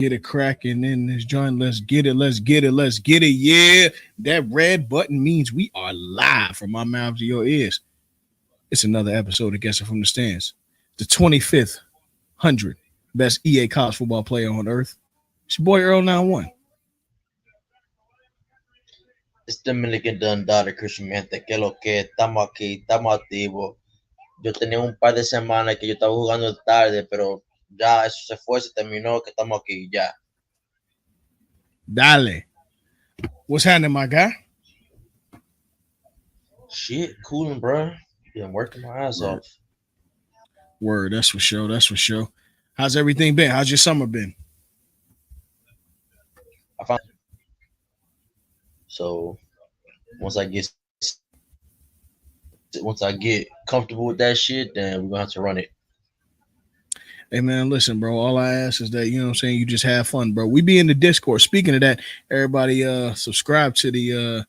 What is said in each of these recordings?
Get it cracking in this joint. Let's get it. Let's get it. Let's get it. Yeah. That red button means we are live from my mouth to your ears. It's another episode of Guessing from the Stands. The 25th 100 best EA college football player on earth. It's your boy Earl 91. It's Dominican Dundada, Christian, mi gente, que lo que estamos aquí, estamos activos. Yo tenía un par de semanas que yo estaba jugando tarde, pero ya eso se fue, se terminó, que estamos aquí ya. Dale. What's happening, my guy? Shit, cooling, bro. Been working my ass off. Word, that's for sure. That's for sure. How's everything been? How's your summer been? So once I get comfortable with that shit, then we're gonna have to run it. Hey man, listen, bro. All I ask is that you know what I'm saying, you just have fun, bro. We be in the Discord. Speaking of that, everybody subscribe to the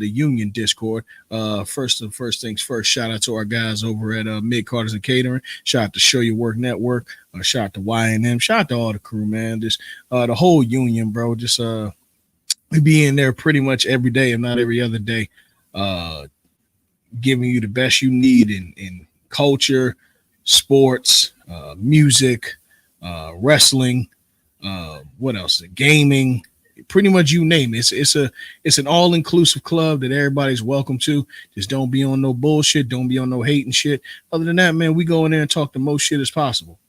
Union Discord. First things first, shout out to our guys over at Mid Carters and Catering. Shout out to Show Your Work Network. Shout out to YNM. Shout out to all the crew, man. Just the whole union, bro. Just we be in there pretty much every day, if not every other day, giving you the best you need in culture, sports, music, wrestling, what else? Gaming, pretty much you name it. It's an all-inclusive club that everybody's welcome to. Just don't be on no bullshit. Don't be on no hating shit. Other than that, man, we go in there and talk the most shit as possible.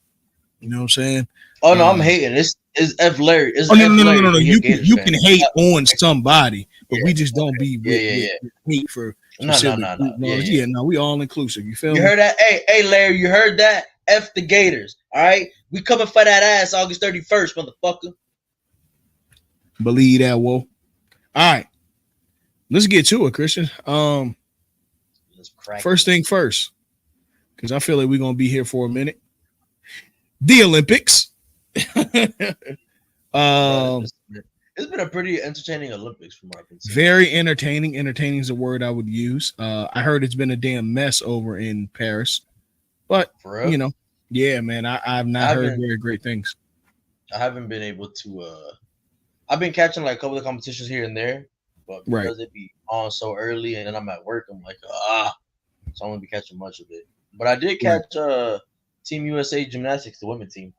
You know what I'm saying? Oh no, I'm hating. It's F Larry. It's no. You can hate on somebody, but we just don't be with hate for no. Yeah, we all inclusive. You feel me? You heard that? Hey, Larry, you heard that? F the Gators. All right, we coming for that ass August 31st, motherfucker. Believe that, whoa. All right, let's get to it, Christian. First thing first, because I feel like we're gonna be here for a minute. The Olympics. It's been a pretty entertaining Olympics from my concern. Very entertaining. Entertaining is a word I would use. I heard it's been a damn mess over in Paris, but you know, yeah, man, I've not heard very great things. I haven't been able to. I've been catching like a couple of competitions here and there, but because it be on so early and then I'm at work, I'm like, so I won't be catching much of it. But I did catch Team USA gymnastics, the women team.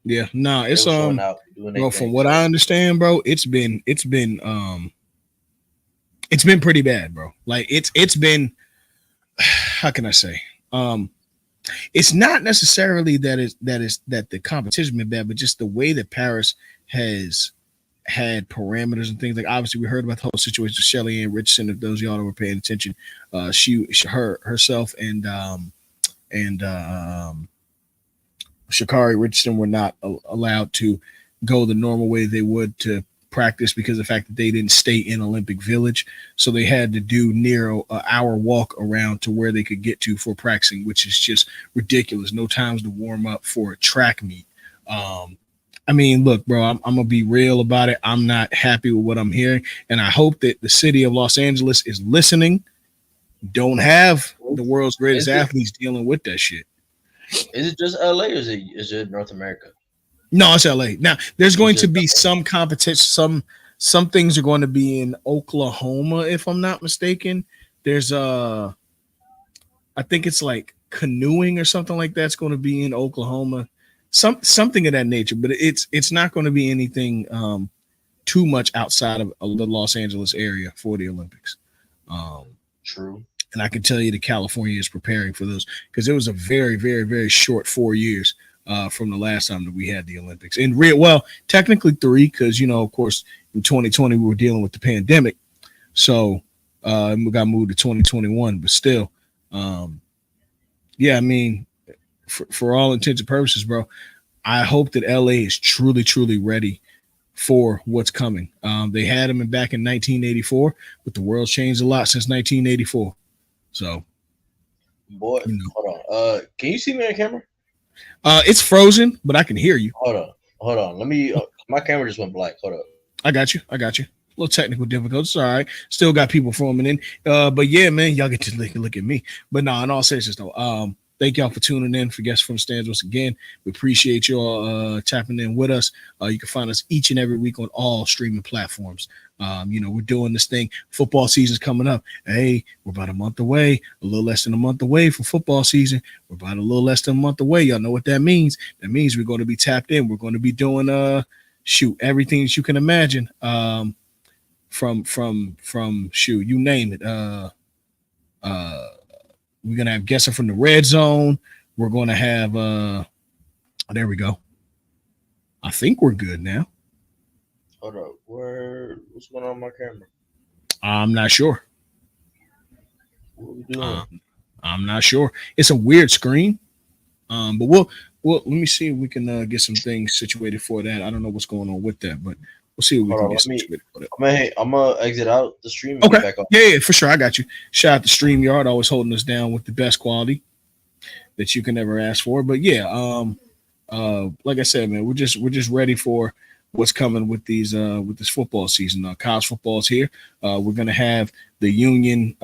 Yeah, no, it's bro, from what I understand, bro, it's been pretty bad, bro. Like it's been, how can I say? It's not necessarily that the competition been bad, but just the way that Paris has had parameters and things. Like obviously we heard about the whole situation with Shelly Ann Richardson. If those of y'all were paying attention, herself and Sha'Carri Richardson were not allowed to go the normal way they would to practice because of the fact that they didn't stay in Olympic Village. So they had to do near an hour walk around to where they could get to for practicing, which is just ridiculous. No times to warm up for a track meet. I mean, look, bro, I'm going to be real about it. I'm not happy with what I'm hearing. And I hope that the city of Los Angeles is listening. Don't have the world's greatest athletes dealing with that shit. Is it just LA or is it North America? No, it's LA. Now there's going to be some competition. Some things are going to be in Oklahoma, if I'm not mistaken. There's I think it's like canoeing or something like that's going to be in Oklahoma. Something of that nature, but it's not going to be anything too much outside of the Los Angeles area for the Olympics. True. And I can tell you that California is preparing for those because it was a very, very, very short 4 years from the last time that we had the Olympics. And technically 3 because, you know, of course, in 2020, we were dealing with the pandemic. So we got moved to 2021. But still, I mean, for all intents and purposes, bro, I hope that LA is truly, truly ready for what's coming. They had them back in 1984, but the world's changed a lot since 1984. So, boy, hold on. Can you see me on camera? It's frozen, but I can hear you. Hold on. Let me. My camera just went black. Hold up. I got you. A little technical difficulties. All right. Still got people forming in. But yeah, man, y'all get to look at me. But no, in all seriousness though, Thank y'all for tuning in for Guests from the Stands once again. We appreciate y'all tapping in with us. You can find us each and every week on all streaming platforms. We're doing this thing. Football season's coming up. Hey, we're about a month away, a little less than a month away from football season. We're about a little less than a month away. Y'all know what that means. That means we're going to be tapped in. We're going to be doing everything that you can imagine. From you name it. We're gonna have guessing from the red zone. We're gonna have there we go. I think we're good now. Hold up. What's going on my camera? I'm not sure. What are we doing? I'm not sure. It's a weird screen. But we'll let me see if we can get some things situated for that. I don't know what's going on with that, but we'll see if we can get situated for that. I'm gonna exit out the stream and okay. get back on. Yeah, for sure. I got you. Shout out to StreamYard, always holding us down with the best quality that you can ever ask for. But yeah, like I said, man, we're just ready for what's coming with these with this football season. College football's here. We're gonna have the Union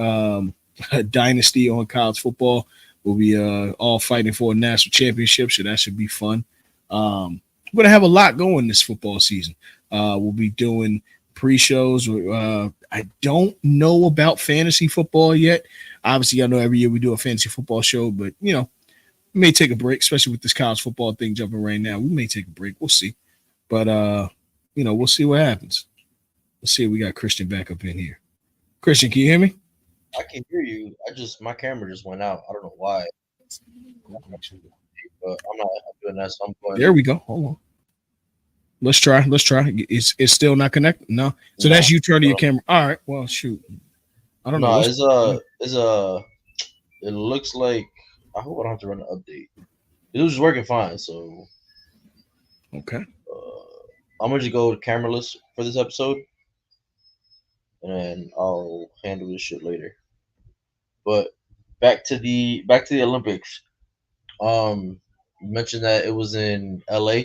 dynasty on college football. We'll be all fighting for a national championship, so that should be fun. We're gonna have a lot going this football season. We'll be doing pre-shows. I don't know about fantasy football yet. Obviously, I know every year we do a fantasy football show, but we may take a break, especially with this college football thing jumping right now. We may take a break. We'll see. But we'll see what happens. Let's see if we got Christian back up in here. Christian, can you hear me? I can hear you. My camera just went out. I don't know why. But I'm not doing that, so I'm going. There we go. Hold on. Let's try. It's still not connected. No. So that's you turning your camera. All right. Well, shoot. I don't know. It looks like I hope I don't have to run an update. It was working fine, so okay. I'm gonna just go cameraless for this episode, and I'll handle this shit later. But back to the Olympics. You mentioned that it was in LA.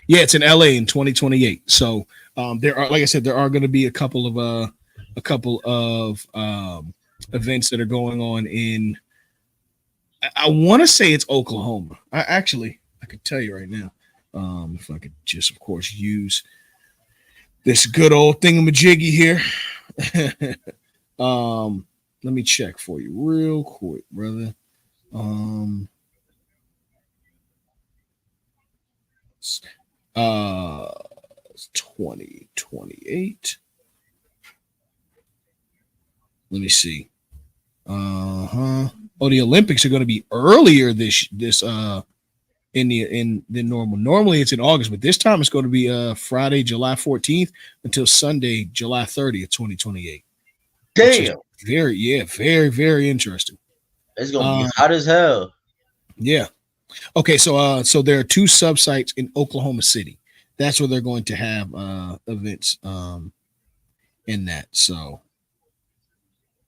Yeah, it's in LA in 2028. So there are, like I said, there are going to be a couple of events that are going on in. I want to say it's Oklahoma. I could tell you right now. If I could just, of course, use this good old thingamajiggy here. Let me check for you real quick, brother. 2028. Let me see. Oh, the Olympics are going to be earlier this than normal. Normally it's in August, but this time it's going to be Friday, July 14th until Sunday, July 30th, 2028. Damn. Very, very interesting. It's gonna be hot as hell. Yeah. Okay, so there are two sub sites in Oklahoma City. That's where they're going to have events in that. So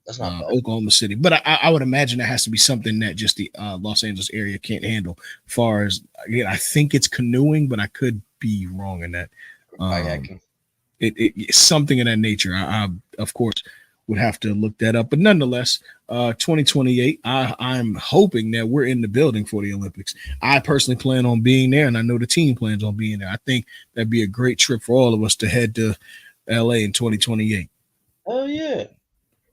that's not Oklahoma City, but I would imagine that has to be something that just the Los Angeles area can't handle. As far as again, I think it's canoeing, but I could be wrong in that. It's something of that nature. I of course would have to look that up, but nonetheless, 2028. I'm hoping that we're in the building for the Olympics. I personally plan on being there, and I know the team plans on being there. I think that'd be a great trip for all of us to head to LA in 2028. Oh yeah.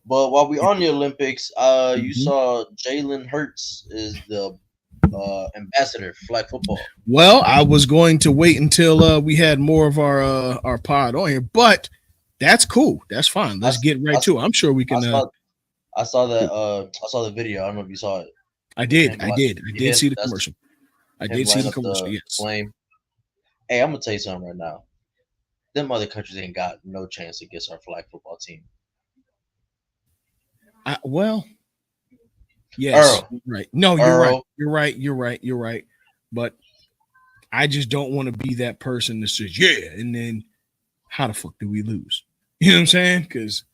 But while we on the Olympics, you saw Jalen Hurts is the ambassador for flag football. Well, I was going to wait until we had more of our pod on here, but that's cool. That's fine. Let's get right to it. I'm sure we can. I saw that. I saw the video. I don't know if you saw it. I did. I did see the commercial. I did see the commercial. Yes. Flame. Hey, I'm gonna tell you something right now. Them other countries ain't got no chance against our flag football team. Well, yes, right. No, you're right. You're right. But I just don't want to be that person that says, yeah, and then how the fuck do we lose? You know what I'm saying? Because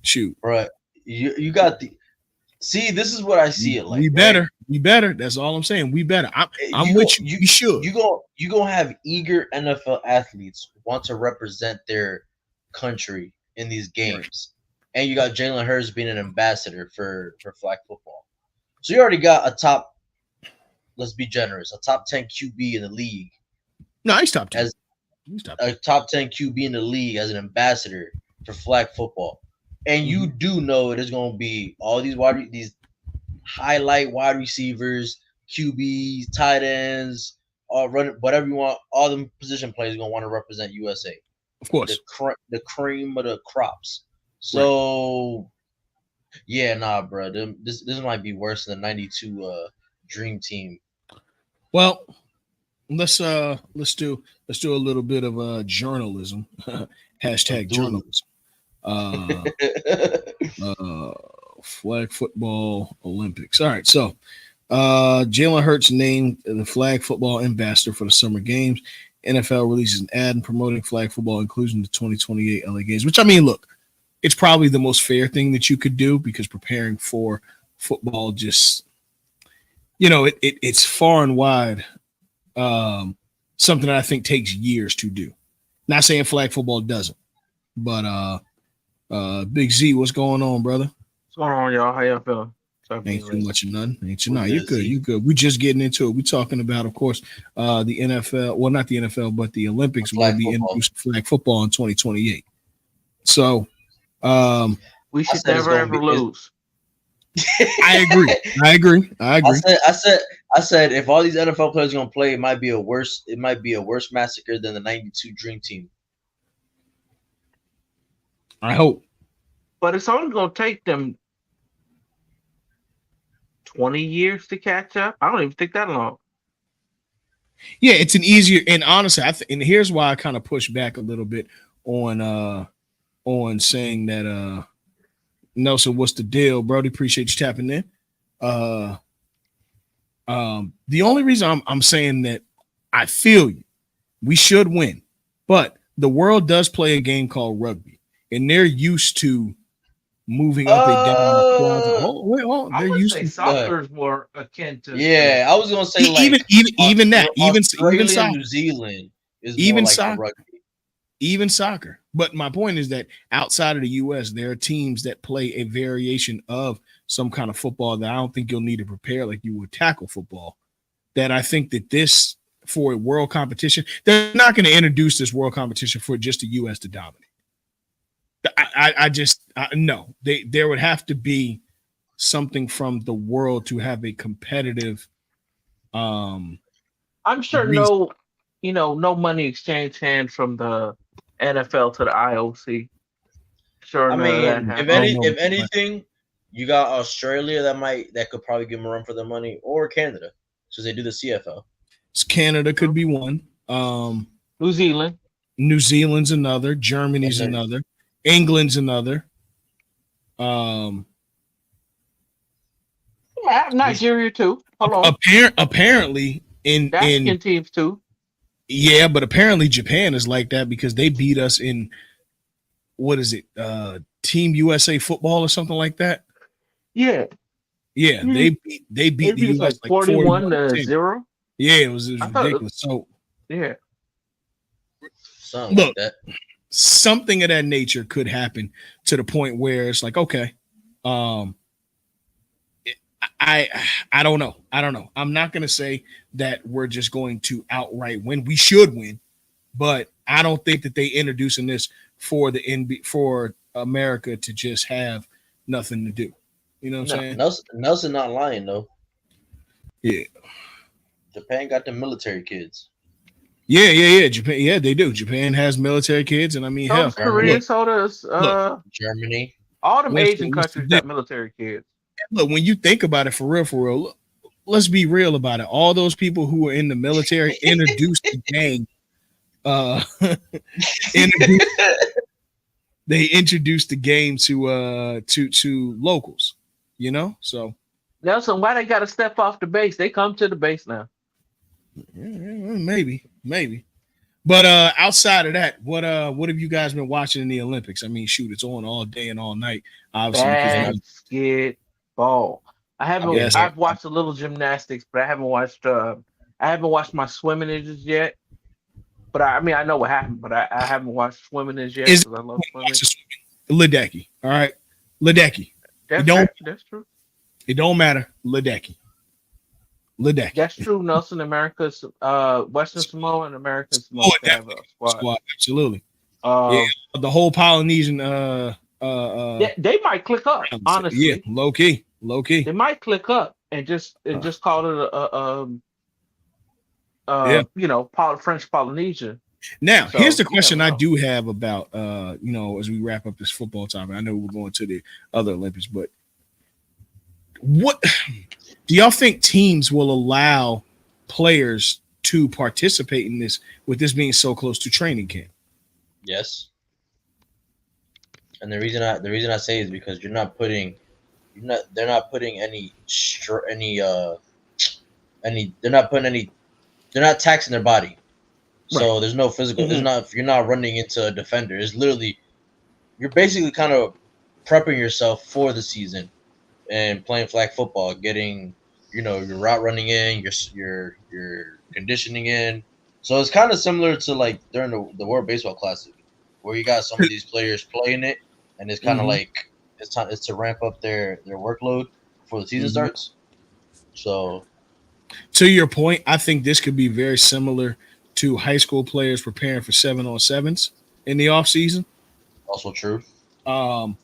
shoot. Right. You got the see, this is what I see it like. We better. That's all I'm saying. We better. I'm with you. You should. You gonna have eager NFL athletes want to represent their country in these games. Right. And you got Jalen Hurts being an ambassador for flag football. So you already got a top let's be generous, a top 10 QB in the league No, he's top 10. as a top 10 QB in the league as an ambassador for flag football. And you do know it is going to be all these highlight wide receivers, QBs, tight ends, all run whatever you want. All the position players going to want to represent USA. Of course, the cream of the crops. So, yeah, nah, bro. This might be worse than the '92 Dream Team. Well, let's do a little bit of journalism. Hashtag journalism. Flag football Olympics. All right, so Jalen Hurts named the flag football ambassador for the summer games. NFL releases an ad promoting flag football, including the 2028 LA Games. Which, I mean, look, it's probably the most fair thing that you could do, because preparing for football just, it's far and wide something that I think takes years to do. Not saying flag football doesn't, but Big Z, what's going on, brother? What's going on, y'all? How y'all feeling? Ain't too much of none. Ain't you none. You good. You good. We're just getting into it. We're talking about, of course, the NFL. Well, not the NFL, but the Olympics will be introducing flag football in 2028. So we should never ever lose. I agree. I said if all these NFL players are gonna play, it might be a worse massacre than the '92 Dream Team. I hope. But it's only gonna take them 20 years to catch up. I don't even think that long. Yeah, it's an easier, and honestly, and here's why I kind of push back a little bit on saying that Nelson, what's the deal, Brody? Appreciate you tapping in. The only reason I'm saying that, I feel you, we should win, but the world does play a game called rugby, and they're used to moving up and down. They're used to soccer is more akin to. Yeah, I was gonna say even soccer, New Zealand is even more like soccer, rugby. Even soccer. But my point is that outside of the U.S., there are teams that play a variation of some kind of football that I don't think you'll need to prepare like you would tackle football. That I think that this, for a world competition, they're not going to introduce this world competition for just the U.S. to dominate. No. There would have to be something from the world to have a competitive. I'm sure no money exchange hands from the NFL to the IOC. Sure, I mean, if anything, you got Australia that could probably give them a run for their money, or Canada, so they do the CFL. Canada could be one. New Zealand's another. Germany's another. England's another. Nigeria too. Hold on. Apparently in teams too. Yeah, but apparently Japan is like that because they beat us in, what is it? Team USA football or something like that. Yeah. Yeah, they beat the US like 41-0. Yeah, it was ridiculous. So yeah. Look, something of that nature could happen to the point where it's like, okay, I don't know. I'm not going to say that we're just going to outright win. We should win, but I don't think that they introducing this for for America to just have nothing to do. You know what I'm saying? Nelson not lying though. Yeah. Japan got the military kids. Yeah. Japan, yeah, they do. Japan has military kids, and I mean, hell, Korea, so does Germany. All them Asian countries got military kids. Look, when you think about it, for real, look, let's be real about it. All those people who were in the military introduced the gang. They introduced the game to locals. You know, so Nelson, why they got to step off the base? They come to the base now. Maybe. But outside of that, what have you guys been watching in the Olympics? I mean, shoot, it's on all day and all night. Obviously, basketball. I've watched a little gymnastics, but I haven't watched my swimming ninjas yet. But I know what happened, but I haven't watched swimming ninjas yet because I love swimming. Ledecky, all right, Ledecky. That's true. It don't matter, Ledecky. Ledecky. That's true. Nelson, America's Western Samoa and American Samoa Oh, can have a squad. Absolutely. Yeah, Um, the whole Polynesian they might click up. yeah, Honestly, low key. they might click up and just call it Yeah. French Polynesia. Now, So here's the you never question I know. do have about as we wrap up this football topic. I know we're going to the other Olympics, but what do y'all think teams will allow players to participate in this with this being so close to training camp? Yes. And the reason I say is because they're not putting they're not taxing their body. Right. So there's no physical. There's Mhm. not you're not running into a defender. It's literally you're basically kind of prepping yourself for the season and playing flag football, getting your route running in, your conditioning in. So it's kind of similar to like during the World Baseball Classic, where you got some of these players playing it, and it's kind of Mm-hmm. like it's to ramp up their workload before the season Mm-hmm. starts. So To your point, I think this could be very similar to high school players preparing for 7-on-7s in the off season. also true. Um,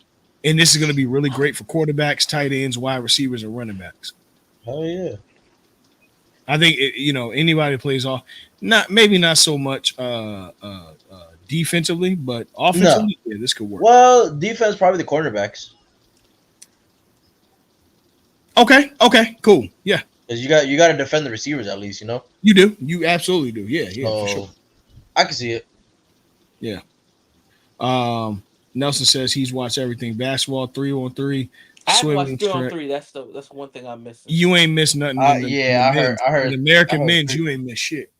and this is going to be really great for quarterbacks, tight ends, wide receivers, and running backs. Hell yeah. I think anybody plays off, not so much defensively, but No. offensively, yeah, this could work. Well, defense probably the cornerbacks Okay, cool, yeah, because you got to defend the receivers at least. you do, you absolutely do, yeah, for sure, So I can see it. yeah. Nelson says he's watched everything: basketball, 3-on-3, I had to watch swimming, 3 on track. 3. That's one thing I'm missing. You ain't missed nothing in the Yeah, men's. I In heard, I American heard, men's, you ain't missed shit.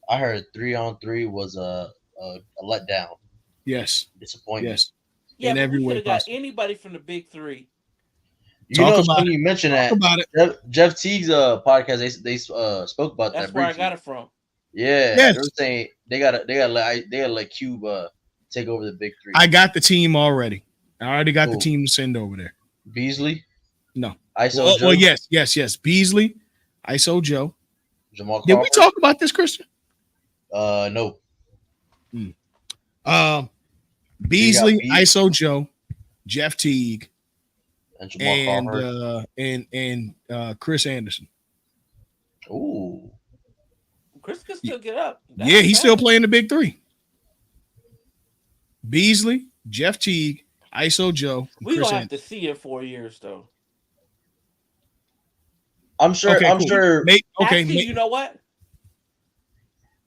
I heard 3-on-3 was a letdown, Yes, disappointment. yes, Yeah, in but every we could way have got possible. anybody from the big three. Talk It's about funny it. you mention Talk that. about it. Jeff Teague's podcast. They spoke about That's that where I briefly. got it from. Yeah, they were Yes, saying they gotta let Cube take over the big three. I got the team already. I already got the Cool. team to send over there. Beasley, No. ISO Joe, Well, yes. Beasley, ISO Joe. Jamal Did we Crawford. talk about this, Christian? No. Beasley, Beat ISO Joe, Jeff Teague, and Jamal Crawford. and Chris Anderson. Ooh. Chris can still get up. That Yeah, ain't he's still bad. playing the big three. Beasley, Jeff Teague, ISO Joe, and We Chris gonna have to Anderson. see in 4 years though. I'm sure. Okay, I'm cool. sure. Actually, you know what?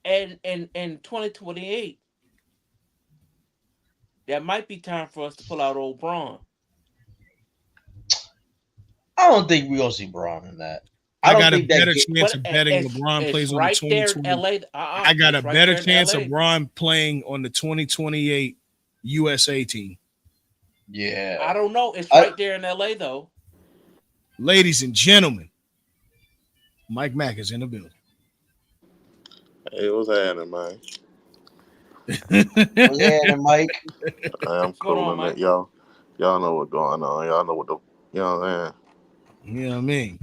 And in 2028, that might be time for us to pull out old Braun. I don't think we're gonna see Braun in that. I don't got a think that. better chance of betting LeBron It's plays on the right there in 2020. LA. I got a It's right better there in chance of LA. Braun playing on the 2028 USA team. Yeah. I don't know. It's right there in LA though. Ladies and gentlemen, Mike Mack is in the building. Hey, what's happening, man? What's happening, Mike? I'm What's going on, cool, Mike? y'all know what's going on. Y'all know what the you know what I'm saying? You know what I mean?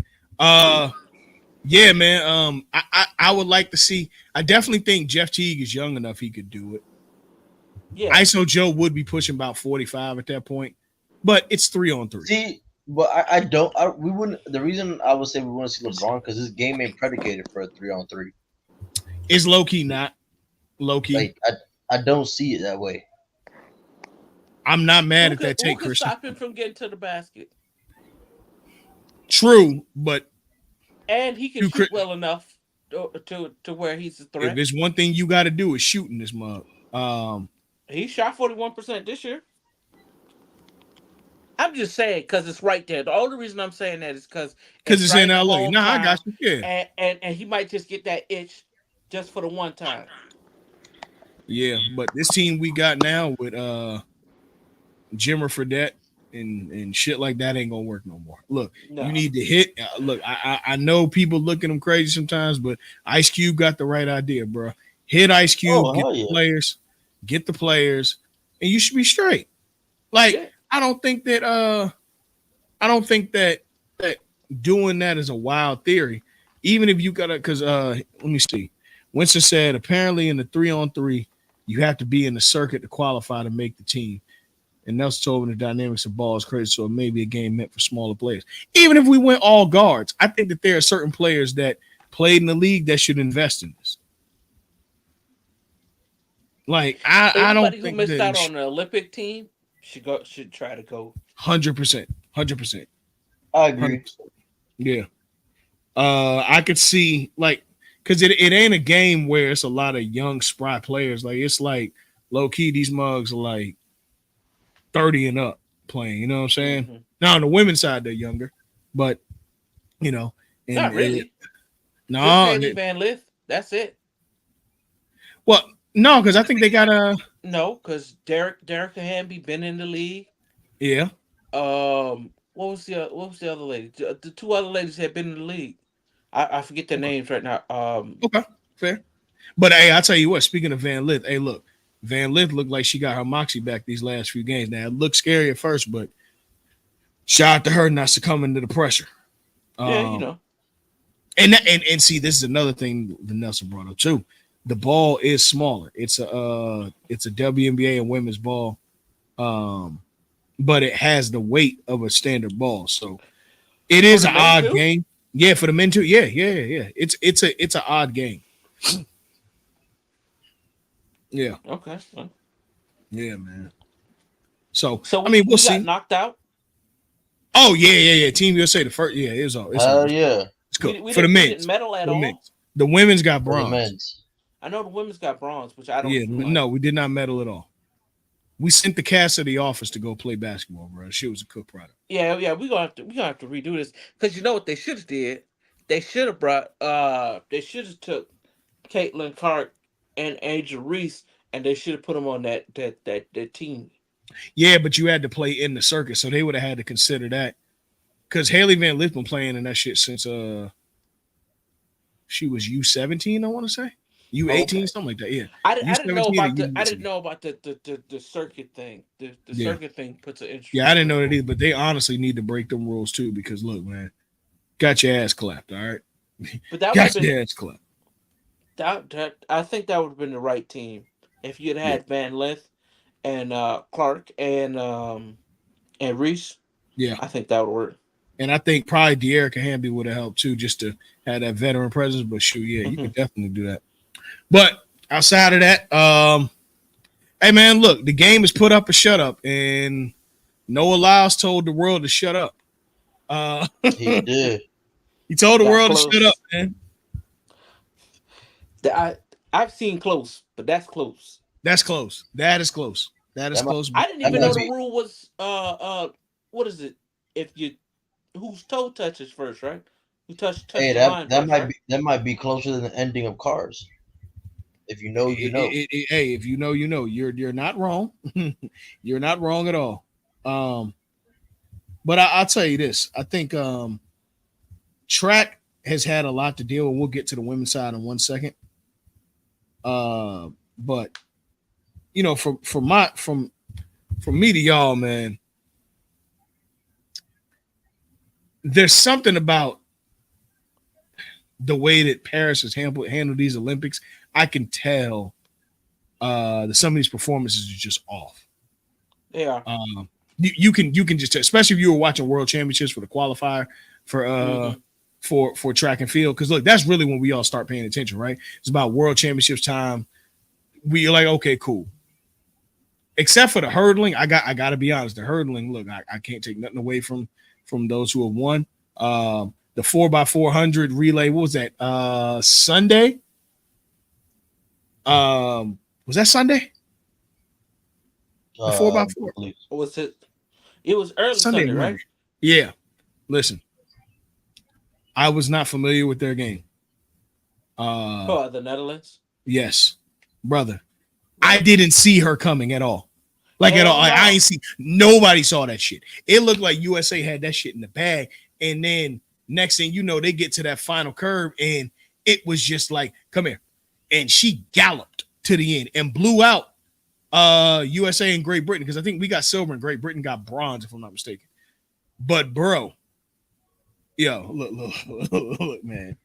Yeah, man. I would like to see. I definitely think Jeff Teague is young enough he could do it. Yeah. ISO Joe would be pushing about 45 at that point, but it's 3-on-3. See, but I don't. We wouldn't. The reason I would say we want to see LeBron because this game ain't predicated for a 3-on-3. It's low key not low key. Like I don't see it that way. I'm not mad at that Who take, could Christian. stop him from getting to the basket? True, but And he can shoot well enough to where he's a threat. if there's one thing you got to do is shooting this mug. He shot 41% this year. I'm just saying because it's right there. The only reason I'm saying that is because it's in LA. No, I got you. Yeah. And he might just get that itch just for the one time. Yeah, but this team we got now with Jimmer Fredette and shit like that ain't gonna work no more. Look, you need to hit. Look, I know people look at him crazy sometimes, but Ice Cube got the right idea, bro. Hit Ice Cube, get the players, and you should be straight. Like I don't think that doing that is a wild theory. even if you gotta, because let me see. Winston said apparently in the 3-on-3, you have to be in the circuit to qualify to make the team. And Nelson told me the dynamics of ball is crazy, so it may be a game meant for smaller players. Even if we went all guards, I think that there are certain players that played in the league that should invest in this. Like I don't Anybody who think missed out that on the Olympic team should try to go. 100%, 100%. I agree. 100%. Yeah. I could see like because it ain't a game where it's a lot of young spry players. Like it's like low key, these mugs are like 30 and up playing. You know what I'm saying? Mm-hmm. Now on the women's side, they're younger, but you know, Not really. No, Just Haley Van Lith. That's it. Well, no, because I think they got a no, because Derek Hamby been in the league. Yeah. What was the other lady? The two other ladies had been in the league. I forget their names right now. Okay, fair. But hey, I'll tell you what, speaking of Van Lith, hey, look, Van Lith looked like she got her moxie back these last few games. Now it looked scary at first, but shout out to her not succumbing to the pressure. Yeah, you know. And see, this is another thing that Nelson brought up too. The ball is smaller. It's a WNBA and women's ball, but it has the weight of a standard ball. So it is an odd game. Yeah, for the men too. Yeah. It's an odd game. Yeah. Okay. Yeah, man. So I mean, we'll see. Got knocked out. Oh yeah. Team USA the first. Yeah, it's all. Yeah. It's cool. We for the men. Didn't medal at all. The women's got bronze. I know the women's got bronze, which I don't. Yeah, no, we did not medal at all. We sent the cast of the office to go play basketball, bro. She was a cook product. Yeah, we gonna have to redo this because you know what they should have did. They should have brought. They should have took Caitlin Clark and Angel Reese, and they should have put them on that team. Yeah, but you had to play in the circuit, so they would have had to consider that. Because Haley Van Lith been playing in that shit since she was U17, I want to say. U18, something like that. Yeah, I didn't know about the circuit thing. The circuit thing puts an interest. Yeah, I didn't know that either. But they honestly need to break them rules too, because look, man, got your ass clapped. All right, but that got your ass clapped. That I think that would have been the right team if you'd had Van Lith and Clark and Reese. Yeah, I think that would work. And I think probably De'Erica Hamby would have helped too, just to have that veteran presence. But shoot, yeah, you could definitely do that. But outside of that, hey man, look, the game is put up or shut up, and Noah Lyles told the world to shut up. He did. He told the world to shut up, man. I've seen close, but that's close. That's close. That is close. That is close. I didn't even know the rule was what is it? If you whose toe touches first, right? Who touch hey, the line that first, might right? be that might be closer than the ending of Cars. If you know, you know. Hey, if you know, you know. You're not wrong. You're not wrong at all. But I'll tell you this. I think track has had a lot to deal with. We'll get to the women's side in 1 second. But you know, from me to y'all, man, there's something about the way that Paris has handled these Olympics. I can tell that some of these performances are just off. They are. You can just tell, especially if you were watching World Championships for the qualifier for track and field. Because look, that's really when we all start paying attention, right? It's about World Championships time. We're like, okay, cool. Except for the hurdling, I got to be honest. The hurdling, look, I can't take nothing away from those who have won. The 4x400 relay, what was that? Sunday? Was that Sunday? The 4x4. Was it? It was early Sunday, right? Yeah. Listen, I was not familiar with their game. The Netherlands? Yes, brother. I didn't see her coming at all. At all. I ain't see. Nobody saw that shit. It looked like USA had that shit in the bag. And then next thing you know, they get to that final curve, and it was just like, come here. And she galloped to the end and blew out USA and Great Britain, because I think we got silver and Great Britain got bronze, if I'm not mistaken. But bro, yo, look, man.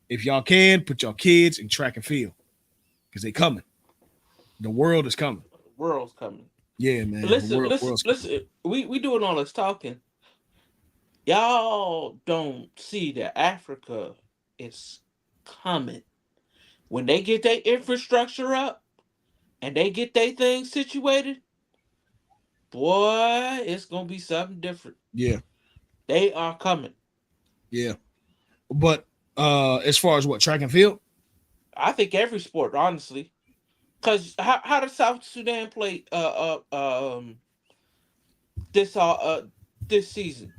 If y'all can, put your kids in track and field because they coming. The world is coming. The world's coming. Yeah, man. Listen. We doing all this talking. Y'all don't see that Africa is coming. When they get their infrastructure up and they get their things situated, boy, it's gonna be something different. Yeah. They are coming. Yeah. But as far as what, track and field? I think every sport, honestly. Cause how does South Sudan play this season?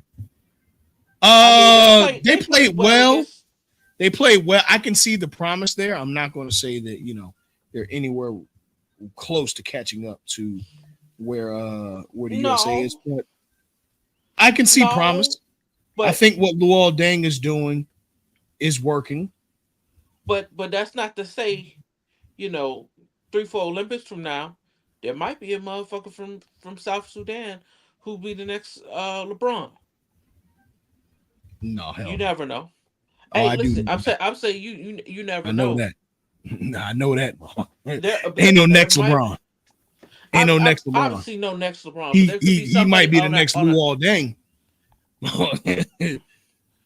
They played well. Against... They played well. I can see the promise there. I'm not going to say that they're anywhere close to catching up to where the USA is, but I can see promise. But I think what Luol Deng is doing is working. But that's not to say, 3-4 Olympics from now, there might be a motherfucker from South Sudan who'll be the next LeBron. No, hell you never know. Oh, hey, I listen, do. I'm saying you never know. I know that. I know that. Ain't no next LeBron. Ain't no next LeBron. Obviously, no next LeBron. He might be the next Luol Deng.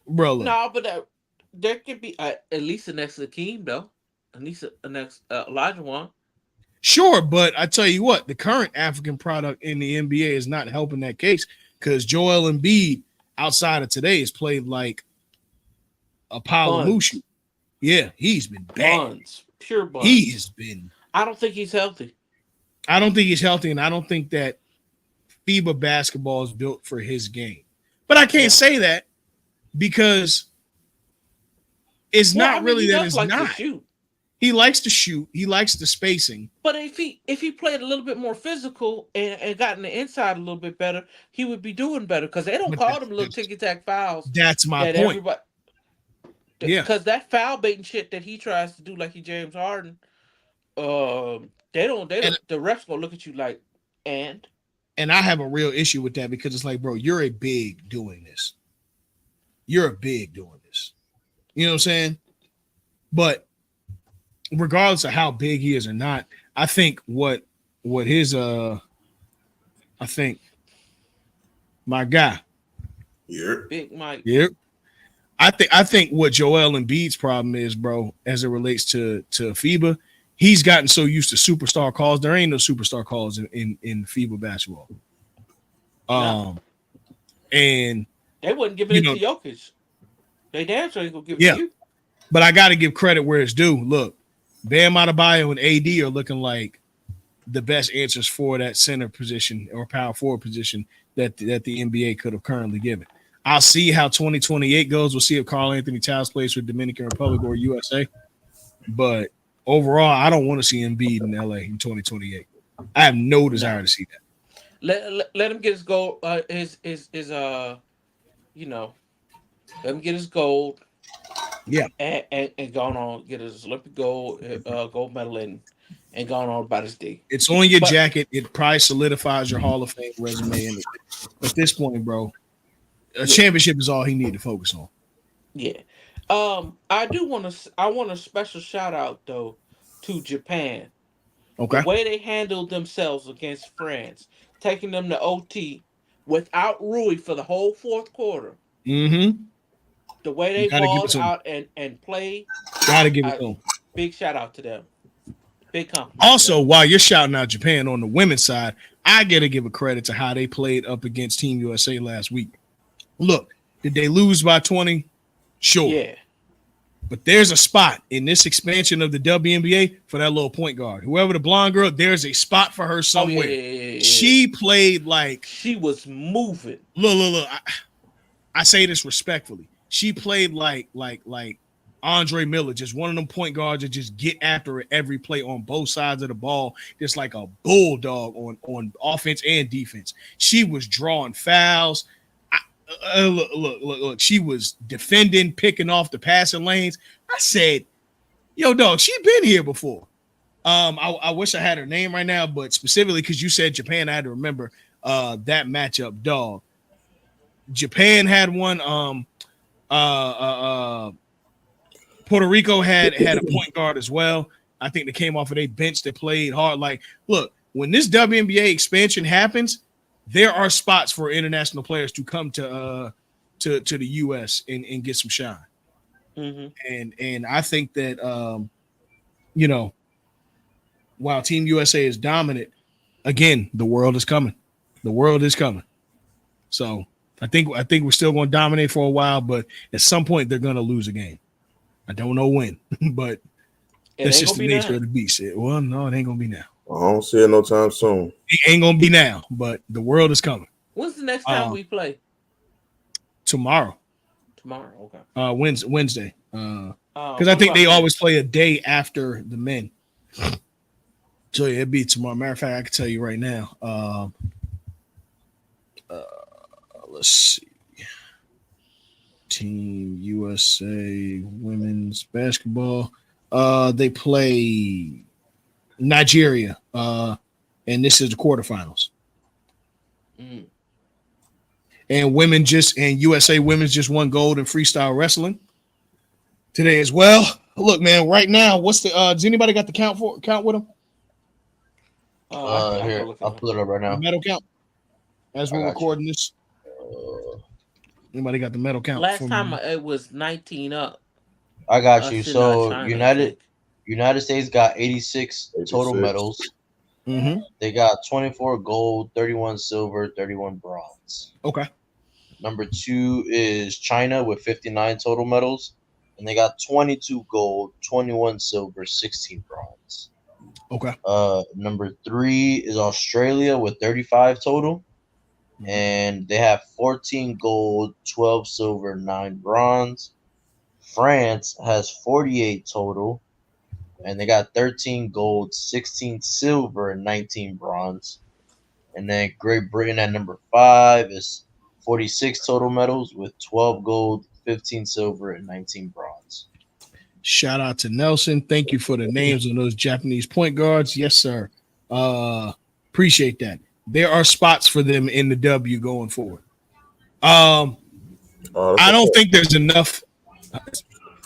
Brother. No, but there could be at least the next Akeem, though. At least the next Elijah one. Sure, but I tell you what, the current African product in the NBA is not helping that case because Joel Embiid, outside of today, has played like a pile of mushu. Yeah, he's been bad. Pure buns. He has been. I don't think he's healthy. I don't think he's healthy, and I don't think that FIBA basketball is built for his game. But I can't say that because it's not really that it's not. Shoot. He likes to shoot. He likes the spacing. But if he played a little bit more physical and got in the inside a little bit better, he would be doing better because they don't call them little ticky-tack fouls. That's my point. Because that foul baiting shit that he tries to do like he James Harden, the refs gonna look at you like, and I have a real issue with that because it's like, bro, you're a big doing this. You're a big doing this. You know what I'm saying? But regardless of how big he is or not, I think what his I think my guy. Yeah. Big Mike. Yeah. I think what Joel Embiid's problem is, bro, as it relates to FIBA, he's gotten so used to superstar calls. There ain't no superstar calls in FIBA basketball. No. And they wouldn't give it to Jokic. They damn sure ain't gonna give it to you. But I got to give credit where it's due. Look, Bam Adebayo and AD are looking like the best answers for that center position or power forward position that the NBA could have currently given. I'll see how 2028 goes. We'll see if Karl Anthony Towns plays for Dominican Republic or USA. But overall, I don't want to see Embiid in LA in 2028. I have no desire to see that. Let him get his gold. Let him get his gold. Yeah, and gone on get his Olympic gold medal and gone on about his day. It's on your jacket. It probably solidifies your Hall of Fame resume. And at this point, bro, a championship is all he need to focus on. Yeah. I want a special shout out though to Japan. Okay. The way they handled themselves against France, taking them to OT without Rui for the whole fourth quarter. Mm-hmm. The way they balled out and played. Gotta give it to them. Big shout out to them. Big compliment. Also, while you're shouting out Japan on the women's side, I gotta give a credit to how they played up against Team USA last week. Look, did they lose by 20? Sure. Yeah. But there's a spot in this expansion of the WNBA for that little point guard. Whoever the blonde girl, there's a spot for her somewhere. Yeah. She played like she was moving. Look. I say this respectfully. She played like Andre Miller, just one of them point guards that just get after it every play on both sides of the ball, just like a bulldog on offense and defense. She was drawing fouls. Look, she was defending, picking off the passing lanes. I said, yo, dog, she been here before. I wish I had her name right now, but specifically because you said Japan, I had to remember that matchup, dog. Japan had one. Point Puerto Rico had a point guard as well. I think they came off of their bench that played hard. Like, look, when this WNBA expansion happens, there are spots for international players to come to the US and get some shine. And I think that while Team USA is dominant, again, the world is coming. The world is coming. So I think we're still going to dominate for a while, but at some point they're going to lose a game. I don't know when, but that's just the nature of the beast. Well, no, it ain't going to be now. I don't see it no time soon. It ain't going to be now, but the world is coming. When's the next time we play? Tomorrow. Tomorrow, okay. Wednesday. Because I think they always play a day after the men. So yeah, it'd be tomorrow. Matter of fact, I can tell you right now. Let's see. Team USA women's basketball. They play Nigeria. And this is the quarterfinals. And USA women's just won gold in freestyle wrestling today as well. Look, man, right now, what's the does anybody got the count with them? Here, I'll pull it up right now. The medal count as we're recording this. Anybody got the medal count? Last time it was 19 up. I got you. So United States got 86 total medals. Mm-hmm. They got 24 gold, 31 silver, 31 bronze. Okay. Number 2 is China with 59 total medals, and they got 22 gold, 21 silver, 16 bronze. Okay. Number 3 is Australia with 35 total, and they have 14 gold, 12 silver, 9 bronze. France has 48 total, and they got 13 gold, 16 silver, and 19 bronze. And then Great Britain at number 5 is 46 total medals with 12 gold, 15 silver, and 19 bronze. Shout out to Nelson. Thank you for the names of those Japanese point guards. Yes, sir. Appreciate that. There are spots for them in the W going forward. I don't think there's enough.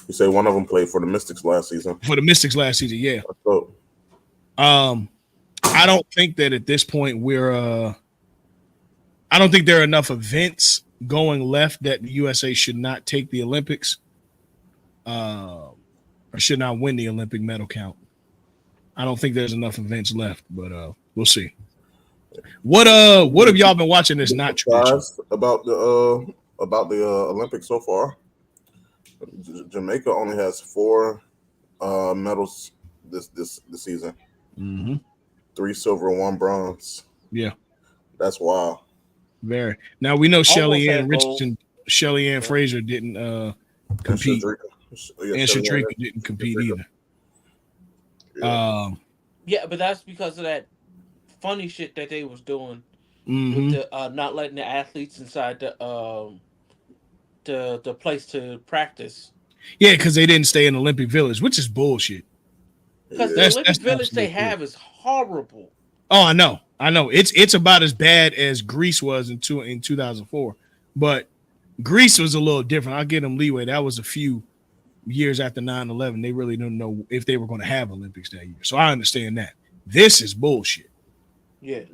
You say one of them played for the Mystics last season. Yeah. I don't think that at this point I don't think there are enough events going left that the USA should not take the Olympics. Or should not win the Olympic medal count. I don't think there's enough events left, but we'll see. What have y'all been watching that's not traditional? About the Olympics so far? Jamaica only has 4 medals this season. Mm-hmm. 3 silver, 1 bronze. Yeah, that's wild. Very. Now we know Shelly Ann Richardson, Shelly Ann Fraser didn't compete, and Shatrika didn't compete either. Yeah, but that's because of that funny shit that they was doing with the not letting the athletes inside the place to practice. Yeah, because they didn't stay in Olympic Village, which is bullshit. Because the Olympic Village they have is horrible. Oh, I know. It's about as bad as Greece was in 2004, but Greece was a little different. I'll give them leeway. That was a few years after 9/11. They really didn't know if they were going to have Olympics that year, so I understand that. This is bullshit. Yeah.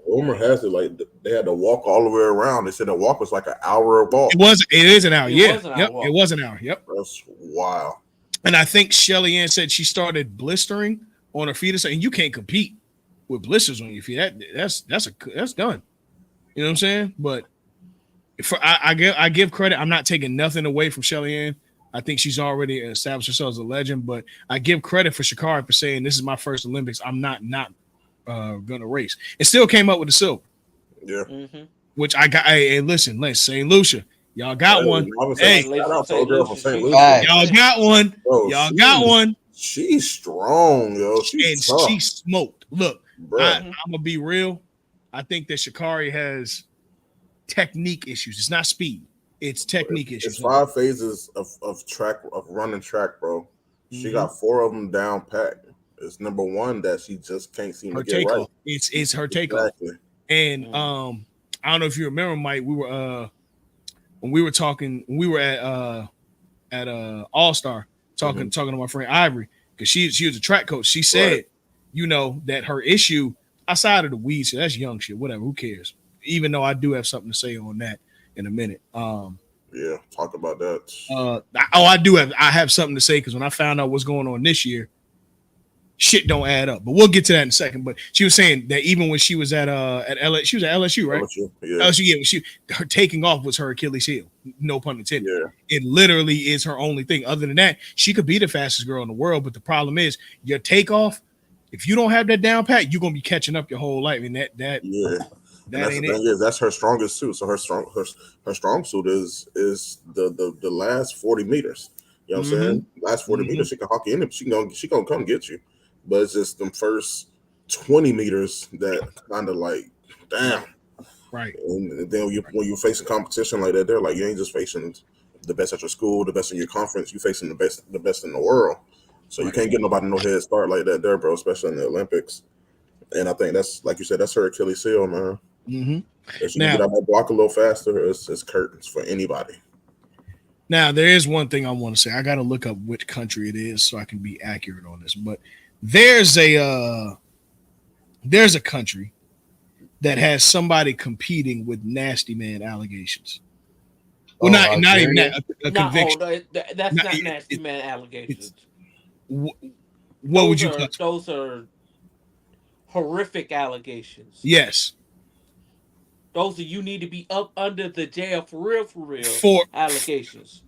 Rumor has it like they had to walk all the way around. They said the walk was like an hour walk. It is an hour. It was an hour. Yep. That's wild. And I think Shelly Ann said she started blistering on her feet, and you can't compete with blisters on your feet. That's done. You know what I'm saying? But I give credit. I'm not taking nothing away from Shelly Ann. I think she's already established herself as a legend. But I give credit for Sha'Carri for saying this is my first Olympics. I'm not gonna race. It still came up with the silver. Yeah. Mm-hmm. Which I got. Hey, listen, St. Lucia, y'all got one. Hey, y'all got one. Bro, y'all got one. She's strong, yo. She smoked. Look, I'm gonna be real. I think that Sha'Carri has technique issues. It's not speed. It's technique issues. It's 5 phases of running track, bro. She got 4 of them down pat. It's number 1 that she just can't seem to get right. It's her takeoff. Exactly. And I don't know if you remember, Mike. We were when we were talking. We were at at All Star talking to my friend Ivory because she was a track coach. She said, that her issue outside of the weed, so that's young shit. Whatever, who cares? Even though I do have something to say on that in a minute. Yeah, talk about that. I have something to say because when I found out what's going on this year, shit don't add up. But we'll get to that in a second. But she was saying that even when she was at LSU, she was at LSU, right? LSU, her taking off was her Achilles heel. No pun intended. Yeah. It literally is her only thing. Other than that, she could be the fastest girl in the world. But the problem is your takeoff. If you don't have that down pat, you're gonna be catching up your whole life. And that that's ain't the thing is that's her strongest suit. So her strong suit is the last 40 meters. You know what I'm saying? Last 40 meters, she can hockey in it. She gonna come get you. But it's just them first 20 meters that kind of like, damn. Right. And then when you're facing competition like that, they're like, you ain't just facing the best at your school, the best in your conference. You're facing the best in the world. So you can't get nobody no head start like that there, bro, especially in the Olympics. And I think that's, like you said, that's her Achilles heel, man. If she can get out that block a little faster, it's curtains for anybody. Now, there is one thing I want to say. I got to look up which country it is so I can be accurate on this. But there's a country that has somebody competing with nasty man allegations. Well, not even that, a conviction. That's not nasty man allegations. What would you call those are horrific allegations. Yes. Those are you need to be up under the jail for real allegations.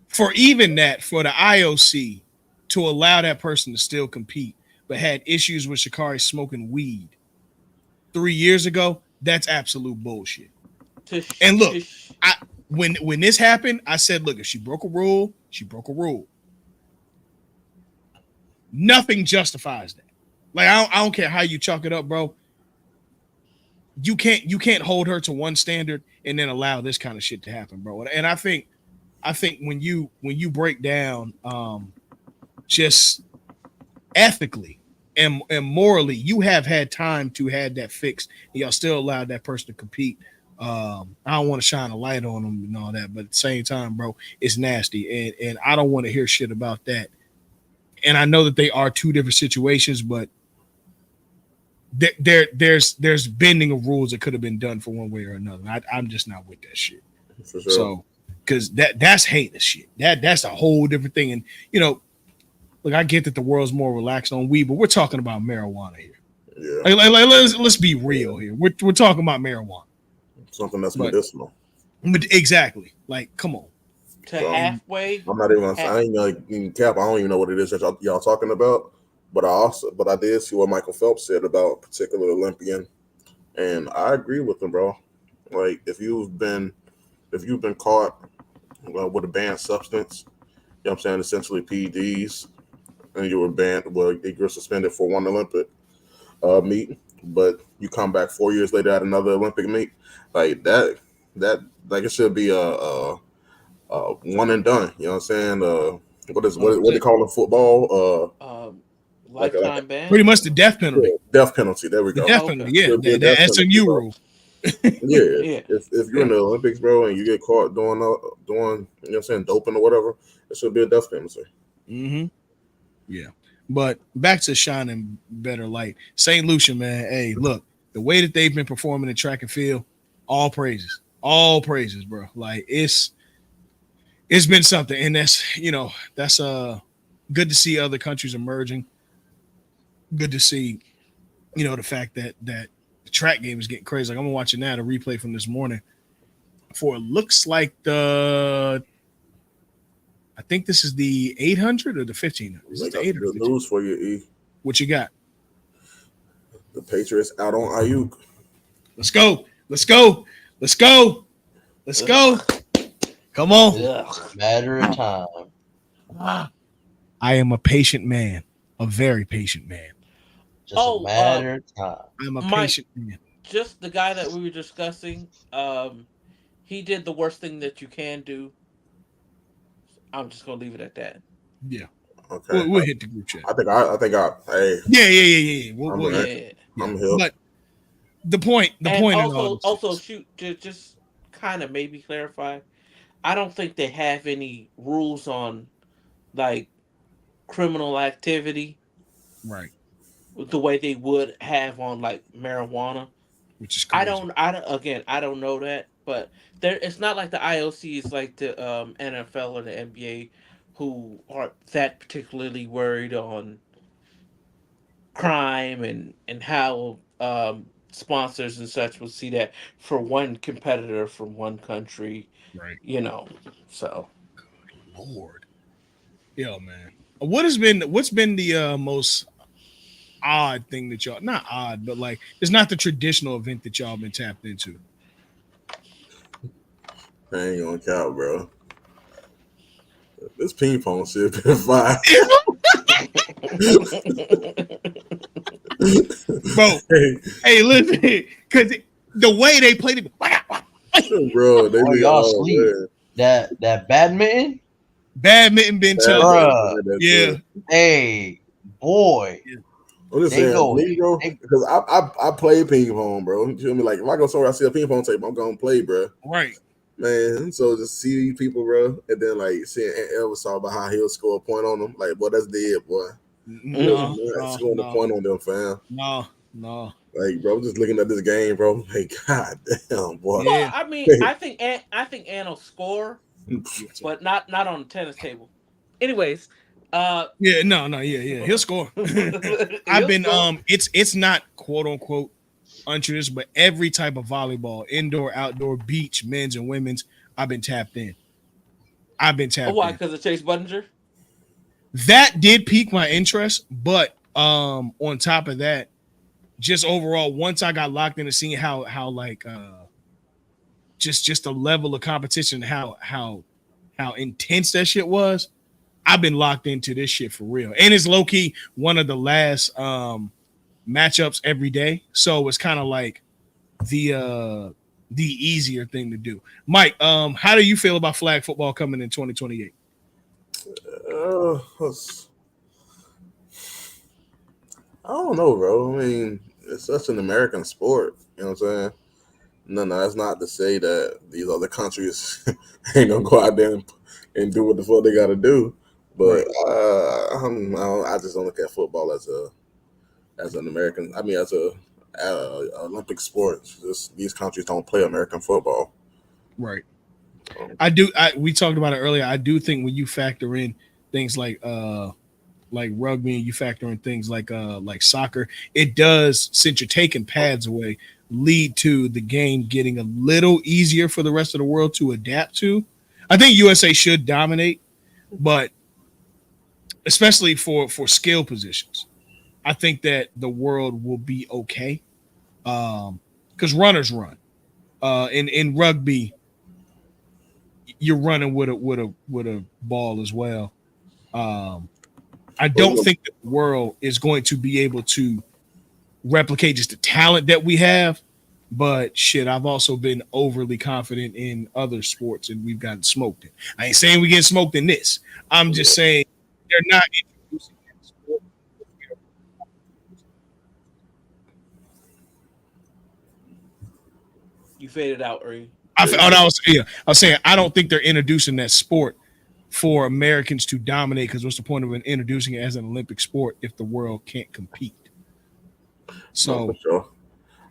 For even that, for the IOC to allow that person to still compete, but had issues with Sha'Carri smoking weed 3 years ago, that's absolute bullshit. And look, when this happened, I said, look, if she broke a rule, she broke a rule. Nothing justifies that. Like I don't care how you chalk it up, bro. You can't hold her to one standard and then allow this kind of shit to happen, bro. And I think when you break down just ethically and morally, you have had time to have that fixed, and y'all still allowed that person to compete. I don't want to shine a light on them and all that, but at the same time, bro, it's nasty, and I don't want to hear shit about that. And I know that they are two different situations, but there's bending of rules that could have been done for one way or another. I'm just not with that shit. For sure. So, because that's heinous shit. That's a whole different thing. And look, I get that the world's more relaxed on weed, but we're talking about marijuana here. Yeah. Like let's be real here. We're talking about marijuana. Something that's medicinal. Exactly. Like, come on. Halfway. I'm not even. I ain't like cap. I don't even know what it is that y'all talking about. But I did see what Michael Phelps said about a particular Olympian, and I agree with him, bro. Like if you've been caught with a banned substance, you know what I'm saying, essentially PEDs, and you were banned, you're suspended for one Olympic meet, but you come back 4 years later at another Olympic meet, like that like it should be a one and done. You know what I'm saying? What they call in football? Lifetime ban. Pretty much the death penalty. Death penalty. There we go. Death penalty. Yeah, the SMU rule. Yeah. If you're in the Olympics, bro, and you get caught doing, you know what I'm saying, doping or whatever, it should be a death penalty. Yeah. But back to shining better light. St. Lucia, man. Hey, look, the way that they've been performing in track and field, all praises, bro. Like it's been something, and that's good to see other countries emerging. Good to see, the fact that the track game is getting crazy. Like I'm watching now the replay from this morning for it looks like I think this is the 800 or the 1500. Is it the 800? Good news for you, E. What you got? The Patriots out on Ayuk. Let's go. Come on. Matter of time. I am a patient man, a very patient man. Just a matter of time. I'm a patient man. Just the guy that we were discussing, he did the worst thing that you can do. I'm just gonna leave it at that. Yeah. Okay. We'll hit the group chat. I think I. Hey. Yeah. I'm here. But the point. Also, shoot, just kind of maybe clarify. I don't think they have any rules on like criminal activity Right. the way they would have on like marijuana. Which is crazy. I don't know that, but there it's not like the IOC is like the NFL or the NBA who aren't that particularly worried on crime and how sponsors and such will see that for one competitor from one country, Right. you know. So Lord. Yeah, man. What's been the most odd thing that y'all, not odd, but like it's not the traditional event that y'all been tapped into? I ain't gonna count, bro. This ping pong shit been fine. Bro, hey, listen, because the way they played it, bro, they Oh, be y'all all sleep. man. That badminton, badminton been tough. bruh. Yeah. Hey, boy, Yeah. I'm just they saying, go. me, bro, They, because I play ping pong, bro. You feel me? Like if I go somewhere, I see a ping pong table, I'm gonna play, bro. Right. Man, so just see these people, bro, and then like seeing Aunt Elvis talk about how he'll score a point on them, like, boy, that's dead, boy. No, Not no, scoring a no, point on them, fam. no, no. Like, bro, just looking at this game, bro. Like, god damn, boy. Yeah. well, I mean, I think Ann will score, but not on the tennis table. Anyways, uh, Yeah, no, yeah. He'll score. I've he'll been score. it's not quote unquote untraditional, but every type of volleyball, indoor, outdoor, beach, men's and women's, I've been tapped in. I've been Oh, tapped why? in. Because of Chase Budinger. That did pique my interest, but on top of that, just overall, once I got locked into seeing how like just the level of competition, how intense that shit was, I've been locked into this shit for real. And it's low key one of the last matchups every day. So it's kind of like the easier thing to do. Mike, how do you feel about flag football coming in 2028? Uh, I don't know, bro. I mean, it's such an American sport. You know what I'm saying? No, that's not to say that these other countries ain't gonna go out there and do what the fuck they got to do. But Right. I just don't look at football as an American. I mean, as a Olympic sport. Just these countries don't play American football. Right. Um, We talked about it earlier. I do think when you factor in things like rugby and you factor in things like soccer, it does, since you're taking pads away, lead to the game getting a little easier for the rest of the world to adapt to. I think USA should dominate, but especially for skill positions, I think that the world will be okay. Because runners run. In rugby, you're running with a ball as well. Um, I don't think the world is going to be able to replicate just the talent that we have. But shit, I've also been overly confident in other sports and we've gotten smoked in. I ain't saying we get smoked in this. I'm just saying they're not introducing that sport. You faded out, Uri. I was saying I don't think they're introducing that sport for Americans to dominate because what's the point of introducing it as an Olympic sport if the world can't compete? no, for So sure.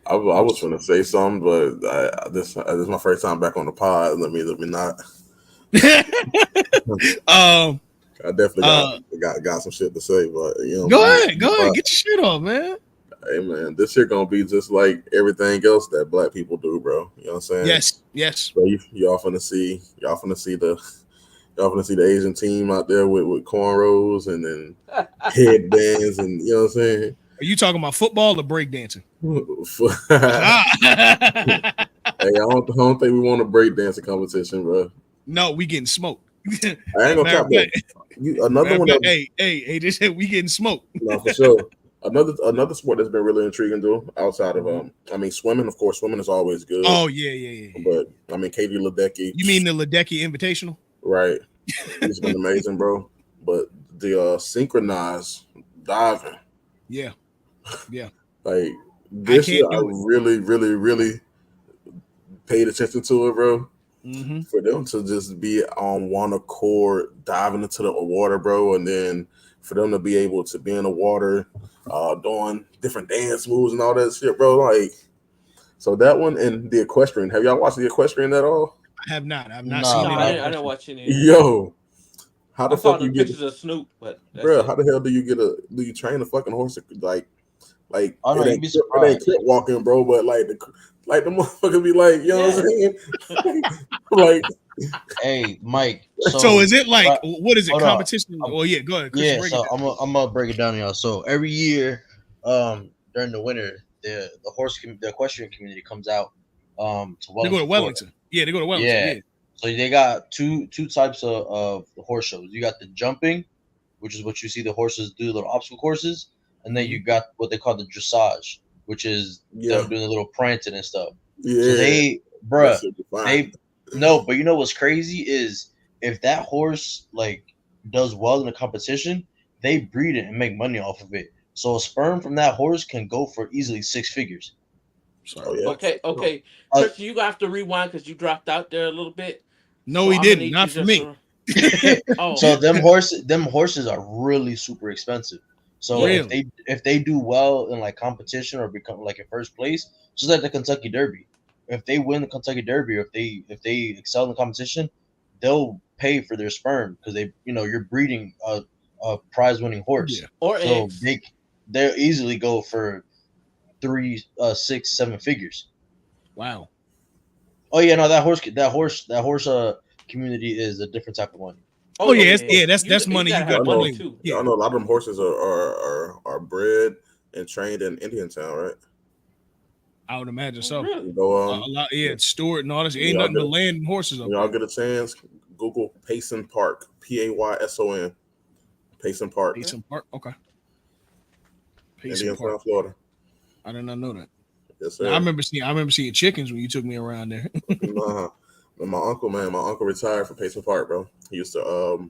I was going to say something, but this is my first time back on the pod. Let me not. um I definitely uh got some shit to say, but you go know, ahead, get your shit off, man. hey man, this year gonna be just like everything else that black people do, bro. You know what I'm saying? Yes. So y'all finna see the Asian team out there with cornrows and then headbands and you know what I'm saying? Are you talking about football or breakdancing? Hey, I don't think we want a breakdancing competition, bro. No, we getting smoked. I ain't gonna Matter cap of that. fact, Another one that they said we getting smoked. no for sure. Another sport that's been really intriguing though, outside of I mean swimming, of course, swimming is always good. Oh yeah. But I mean Katie Ledecky, You mean the Ledecky Invitational? right. He's been amazing, bro. But the synchronized diving, Yeah. like I this year, can't I do it. really paid attention to it, bro. For them to just be on one accord, diving into the water, bro, and then for them to be able to be in the water, doing different dance moves and all that shit, bro. Like, so that one and the equestrian. Have y'all watched the equestrian at all? I have not. I've not Nah, seen No, it. I didn't watch any. Yo, how the I saw fuck the you get, pictures of Snoop, but bro? it. How the hell do you train a fucking horse like oh no, it you'd be ain't surprised. crip walking, bro? But like the motherfucker be like, you know what I'm saying? Like, Hey, Mike. So is it like what is it? Hold on. Competition? Well, yeah, go ahead, Chris. Yeah, Break so it down. I'm gonna break it down, y'all. So every year, during the winter, the the equestrian community comes out, to They go to Wellington, Florida. Wellington. Yeah, they go to Wellington. Yeah. Yeah. So they got two types of horse shows. You got the jumping, which is what you see the horses do, little obstacle courses, and then you got what they call the dressage, which is them doing the little prancing and stuff. Yeah. So they, That should be fine. no, but you know what's crazy is if that horse like does well in a competition, they breed it and make money off of it. So a sperm from that horse can go for easily 6 figures. Sorry. Okay. Tristan, you gonna have to rewind because you dropped out there a little bit. No, so he I'm didn't. Not for me. So them horses are really super expensive. So Really? if they do well in like competition or become like in first place, just like the Kentucky Derby, if they win the Kentucky Derby or if they excel in the competition, they'll pay for their sperm because you're breeding a prize winning horse. Yeah. Or so eggs. they'll easily go for 3, 6, 7 figures. Wow. Oh yeah, no, that horse community is a different type of money. Oh yeah, that's money you got money too. Yeah, I know a lot of them horses are bred and trained in Indian Town, right? I would imagine so. Really? A lot, it's stored and all this. Ain't nothing but land and horses up Y'all there. get a chance, Google Payson Park, Payson, Payson Park. Payson Park, okay. Indian Town, Florida. I did not know that. Yes, sir. Now, I remember seeing chickens when you took me around there. My uncle retired from Payson Park, bro. He used to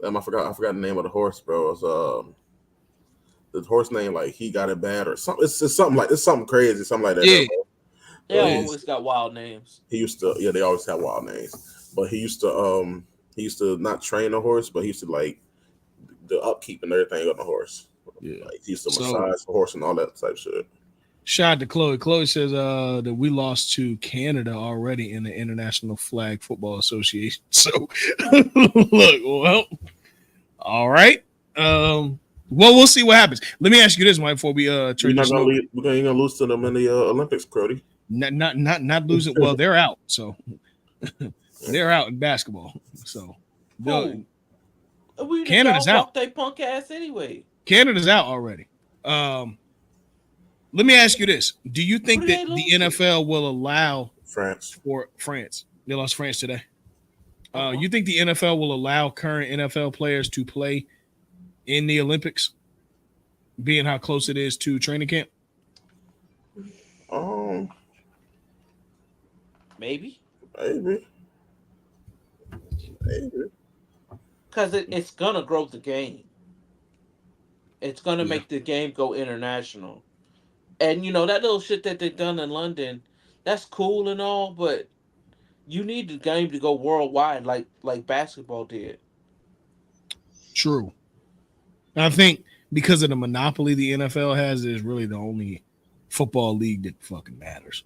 I forgot the name of the horse, bro. It was the horse name like He Got It Bad or something. It's something crazy, something like that. Yeah. They always got wild names. He used to, they always have wild names. But he used to not train a horse, but he used to like the upkeep and everything on the horse. Yeah. Like he used to massage the horse and all that type of shit. Shout out to Chloe. Chloe says that we lost to Canada already in the International Flag Football Association. So look, well, all right. Well, we'll see what happens. Let me ask you this, Mike, before we we're gonna lose to them in the Olympics, Cody. Not losing. Well, they're out, so they're out in basketball. So Canada's out. They punk ass anyway. Canada's out already. Let me ask you this: do you think that the NFL will allow France? They lost France today. You think the NFL will allow current NFL players to play in the Olympics, being how close it is to training camp? Maybe. Because it's gonna grow the game. It's gonna make the game go international. And that little shit that they done in London, that's cool and all, but you need the game to go worldwide like basketball did. True. I think because of the monopoly the NFL has, is really the only football league that fucking matters.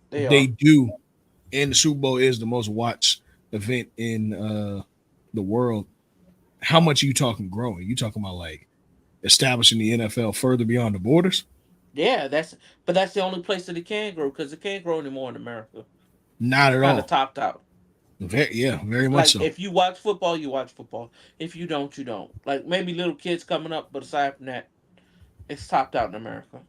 They do, and the Super Bowl is the most watched event in the world. How much are you talking growing? You talking about like establishing the NFL further beyond the borders? Yeah, that's the only place that it can grow because it can't grow anymore in America. Not at all. Kind of topped out. Very much so. If you watch football, you watch football. If you don't, you don't. Like maybe little kids coming up, but aside from that, it's topped out in America.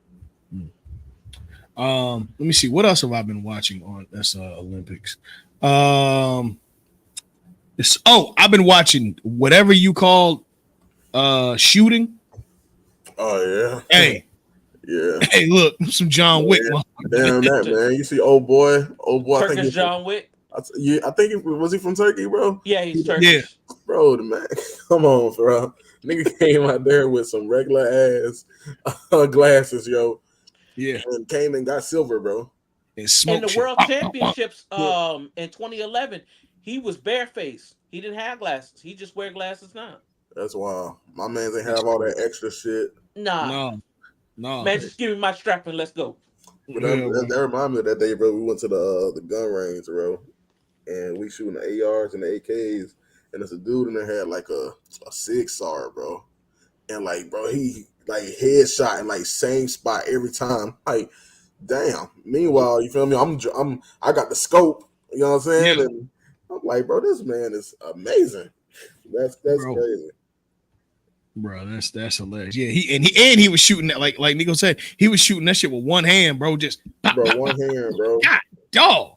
Let me see. What else have I been watching on this Olympics? I've been watching whatever you call shooting. Oh yeah. Hey. Yeah. Hey, look, some John Wick. Damn that, man. You see old boy. Turkish I think John Wick. I think was he from Turkey, bro? Yeah, he's Turkish. Yeah. Bro, the man, come on, bro. Nigga came out there with some regular ass glasses, yo. Yeah. And came and got silver, bro. and smoke in the shit. World Championships in 2011, he was barefaced. He didn't have glasses. He just wear glasses now. That's wild. My man didn't have all that extra shit. Nah. No. Man, just give me my strap and let's go. But that reminds me of that day, bro. We went to the gun range, bro, and we shooting the ARs and the AKs, and there's a dude in there had like a 6-SAR, bro, and like, bro, he like headshot in like same spot every time. Like, damn. Meanwhile, you feel me? I got the scope. You know what I'm saying? Yeah. And I'm like, bro, this man is amazing. That's crazy. Bro, that's hilarious. Yeah, he was shooting that like Nico said, he was shooting that shit with one hand, bro. Just one hand, bro. God, dog.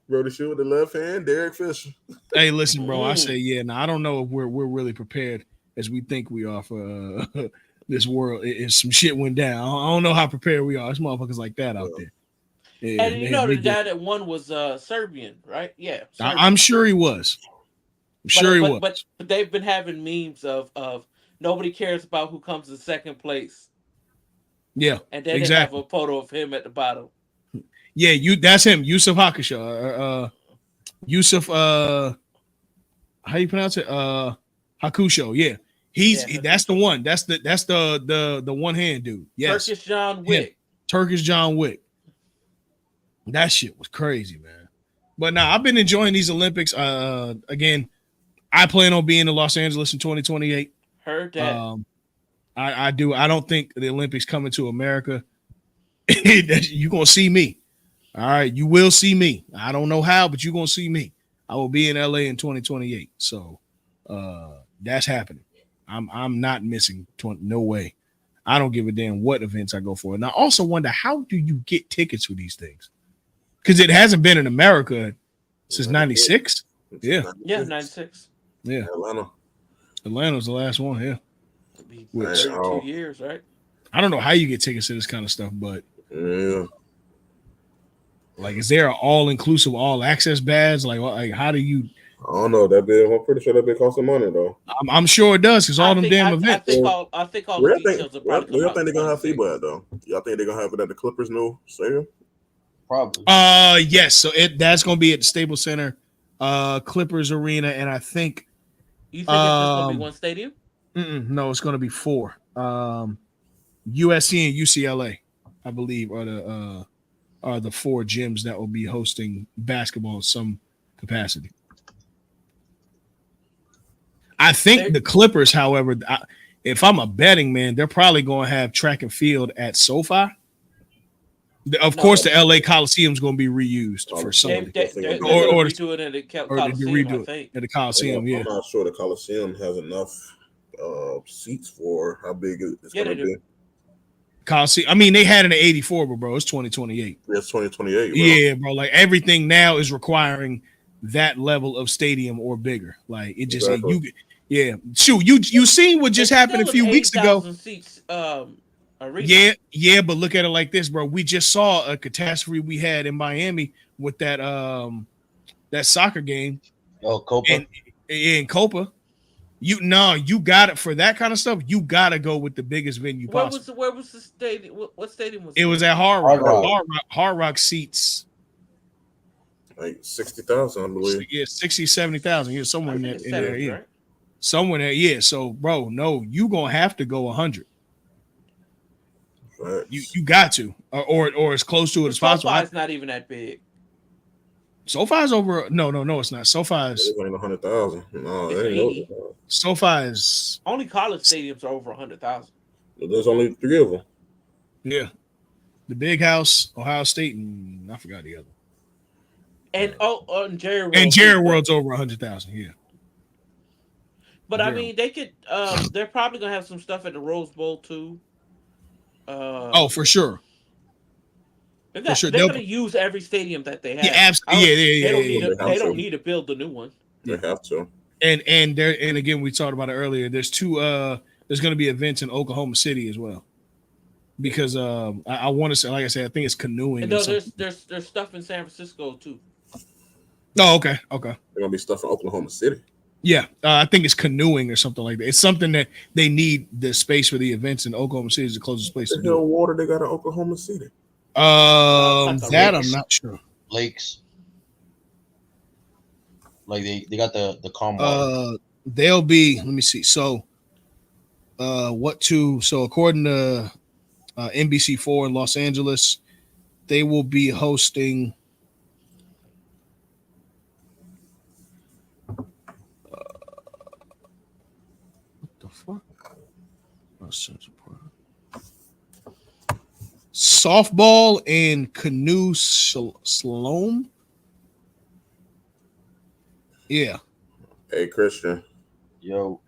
Bro, to shoot with the left hand, Derek Fisher. Hey, listen, bro. I say, yeah. Now I don't know if we're really prepared as we think we are for this world. If some shit went down, I don't know how prepared we are. There's motherfuckers like that out there. Yeah, and you know the guy that won was Serbian, right? Yeah, I'm sure he was. But they've been having memes of nobody cares about who comes in second place. Yeah, and then they have a photo of him at the bottom. Yeah, that's him, Yusuf Hakusho. Yusuf, how you pronounce it? Hakusho. Yeah, that's the one. That's the one hand dude. Yes, Turkish John Wick. Yeah. Turkish John Wick. That shit was crazy, man. But now I've been enjoying these Olympics. Again, I plan on being in Los Angeles in 2028. Heard that. I do. I don't think the Olympics coming to America. You're gonna see me. All right, you will see me. I don't know how, but you're gonna see me. I will be in LA in 2028. So that's happening. I'm not missing. No way. I don't give a damn what events I go for. And I also wonder, how do you get tickets for these things? Because it hasn't been in America since '96. Yeah, 96. Yeah, Atlanta's the last one. Yeah, which 32 years, right? I don't know how you get tickets to this kind of stuff, but like, is there an all-inclusive, all-access badge? Like, how do you? I don't know. That bit, I'm pretty sure that bit costs some money though. I'm sure it does, because all them damn events. I think all the details are probably. Where y'all think they're gonna have FIBA at though? Y'all think they're gonna have it at the Clippers' new stadium? Probably. Yes. So that's gonna be at the Staples Center, Clippers Arena, and I think. You think it's just gonna be one stadium? No, it's gonna be 4. USC and UCLA, I believe, are the 4 gyms that will be hosting basketball in some capacity. I think the Clippers, however, if I'm a betting man, they're probably going to have track and field at SoFi. Of course, the LA Coliseum is going to be reused for something. Or redo it at the Coliseum, I think. At the Coliseum, I'm not sure the Coliseum has enough seats for how big it's going to be. Coliseum. I mean, they had it in '84, but bro, it's 2028. It's 2028. Bro. Yeah, bro. Like, everything now is requiring that level of stadium or bigger. Like, it just shoot. You seen what just happened a few weeks ago? Seats, arena. Yeah, but look at it like this, bro. We just saw a catastrophe we had in Miami with that soccer game. Oh, Copa. In Copa. You got it for that kind of stuff. You got to go with the biggest venue possible. Where was the stadium? What stadium was it? It was at Hard Rock. Hard Rock seats. Like 60,000, I believe. Yeah, 60, 70,000. Yeah, somewhere in there. Yeah. Right? Somewhere there. Yeah. So, bro, no, you going to have to go 100. Right. You got to. Or as close to it as possible. SoFi's not even that big. SoFi's over. No, it's not. SoFi's. It's only 100,000. No, it ain't no. SoFi's. Only college stadiums are over 100,000. There's only 3 of them. Yeah, the Big House, Ohio State, and I forgot the other. And Jerry World. And Jerry World's over 100,000. Yeah. But I mean, they could. They're probably gonna have some stuff at the Rose Bowl too. For sure. They're gonna use every stadium that they have. Yeah, absolutely. They don't need to build the new one. They have to. And again, we talked about it earlier. There's 2. There's going to be events in Oklahoma City as well, because I want to say, like I said, I think it's canoeing. No, there's stuff in San Francisco too. Oh, okay. There's gonna be stuff in Oklahoma City. Yeah, I think it's canoeing or something like that. It's something that they need the space for the events in Oklahoma City is the closest place. The hell water they got in Oklahoma City? That I'm not sure. Lakes. Like they got the calm water. They'll be. Let me see. So, So according to NBC4 in Los Angeles, they will be hosting. What the fuck? Softball and canoe slalom. Yeah. Hey, Christian. Yo.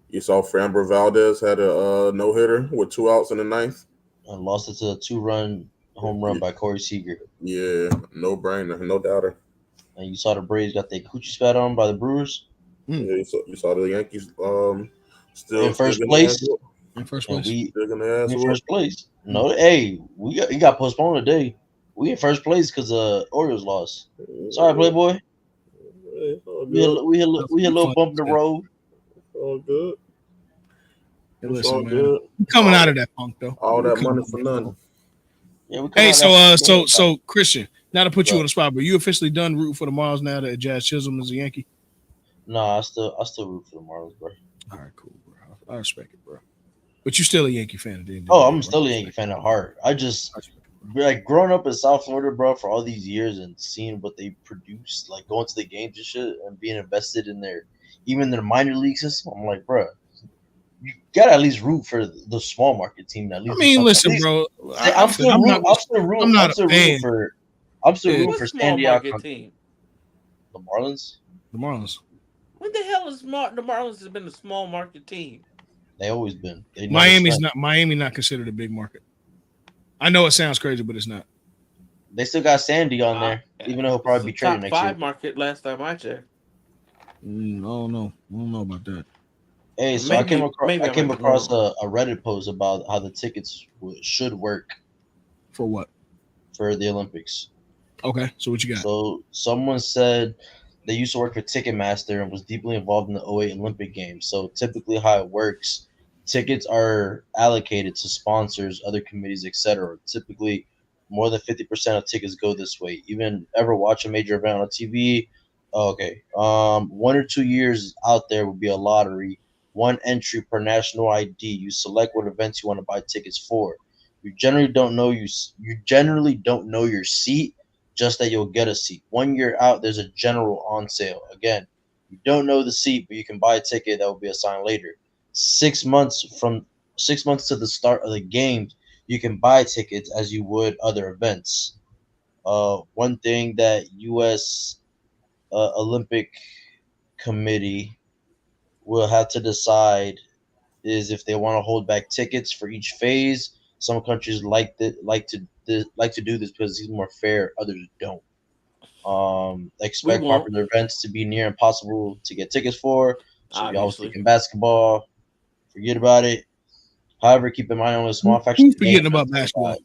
You saw Framber Valdez had a no hitter with 2 outs in the ninth. And lost it to a 2-run home run by Corey Seager. Yeah, no brainer, no doubter. And you saw the Braves got their coochie spat on by the Brewers. Yeah, you saw the Yankees still in first place. In first place. In first place. No, hey, it got postponed today. We in first place because Orioles lost. Sorry, Playboy. We hit a little bump in the road. All good. Hey, listen, man. We're coming out of that funk though. All that money for none. Yeah, hey, so Christian, not to put you on the spot, but you officially done rooting for the Marlins now that Jazz Chisholm is a Yankee? Nah, I still root for the Marlins, bro. All right, cool, bro. I respect it, bro. But you're still a Yankee fan at the end of the day, I'm still a Yankee fan at heart. I just like growing up in South Florida, bro, for all these years and seeing what they produce, like going to the games and shit, and being invested in even their minor league system. I'm like, bro, you gotta at least root for the small market team. At least. I mean, listen, bro. I'm still rooting for small market team. The Marlins. The Marlins. When the hell is the Marlins has been a small market team? They always been. Miami not considered a big market. I know it sounds crazy, but it's not. They still got Sandy on there, even though he'll probably be traded next year. Top 5 market last time I checked. I don't know about that. Hey, so I came across a Reddit post about how the tickets should work. For what? For the Olympics. Okay, so what you got? So someone said they used to work for Ticketmaster and was deeply involved in the 2008 Olympic Games. So typically how it works, tickets are allocated to sponsors, other committees, etc. Typically, more than 50% of tickets go this way. Even ever watch a major event on TV? Okay. 1 or 2 years out there would be a lottery. 1 entry per national ID. You select what events you want to buy tickets for. You generally don't know your seat, just that you'll get a seat. 1 year out, there's a general on sale. Again, you don't know the seat, but you can buy a ticket that will be assigned later. 6 months to the start of the games, you can buy tickets as you would other events. One thing that U.S. Olympic Committee will have to decide is if they want to hold back tickets for each phase. Some countries like to do this because it's more fair. Others don't. Expect popular events to be near impossible to get tickets for. So if y'all was thinking basketball, forget about it. However, keep in mind only a small fraction. Who's forgetting about basketball?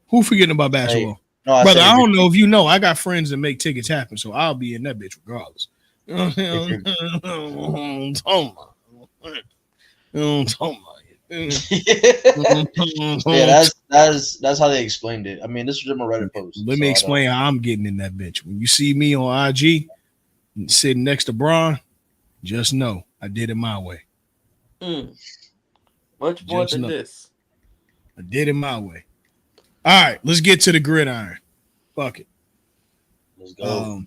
Who forgetting about basketball? Brother, I don't know if you know. I got friends that make tickets happen, so I'll be in that bitch regardless. Yeah, that's how they explained it. I mean, this was in a Reddit post. Let me explain how I'm getting in that bitch. When you see me on IG sitting next to Braun, just know I did it my way. Much more than this. I did it my way. All right, let's get to the gridiron. Fuck it. Let's go.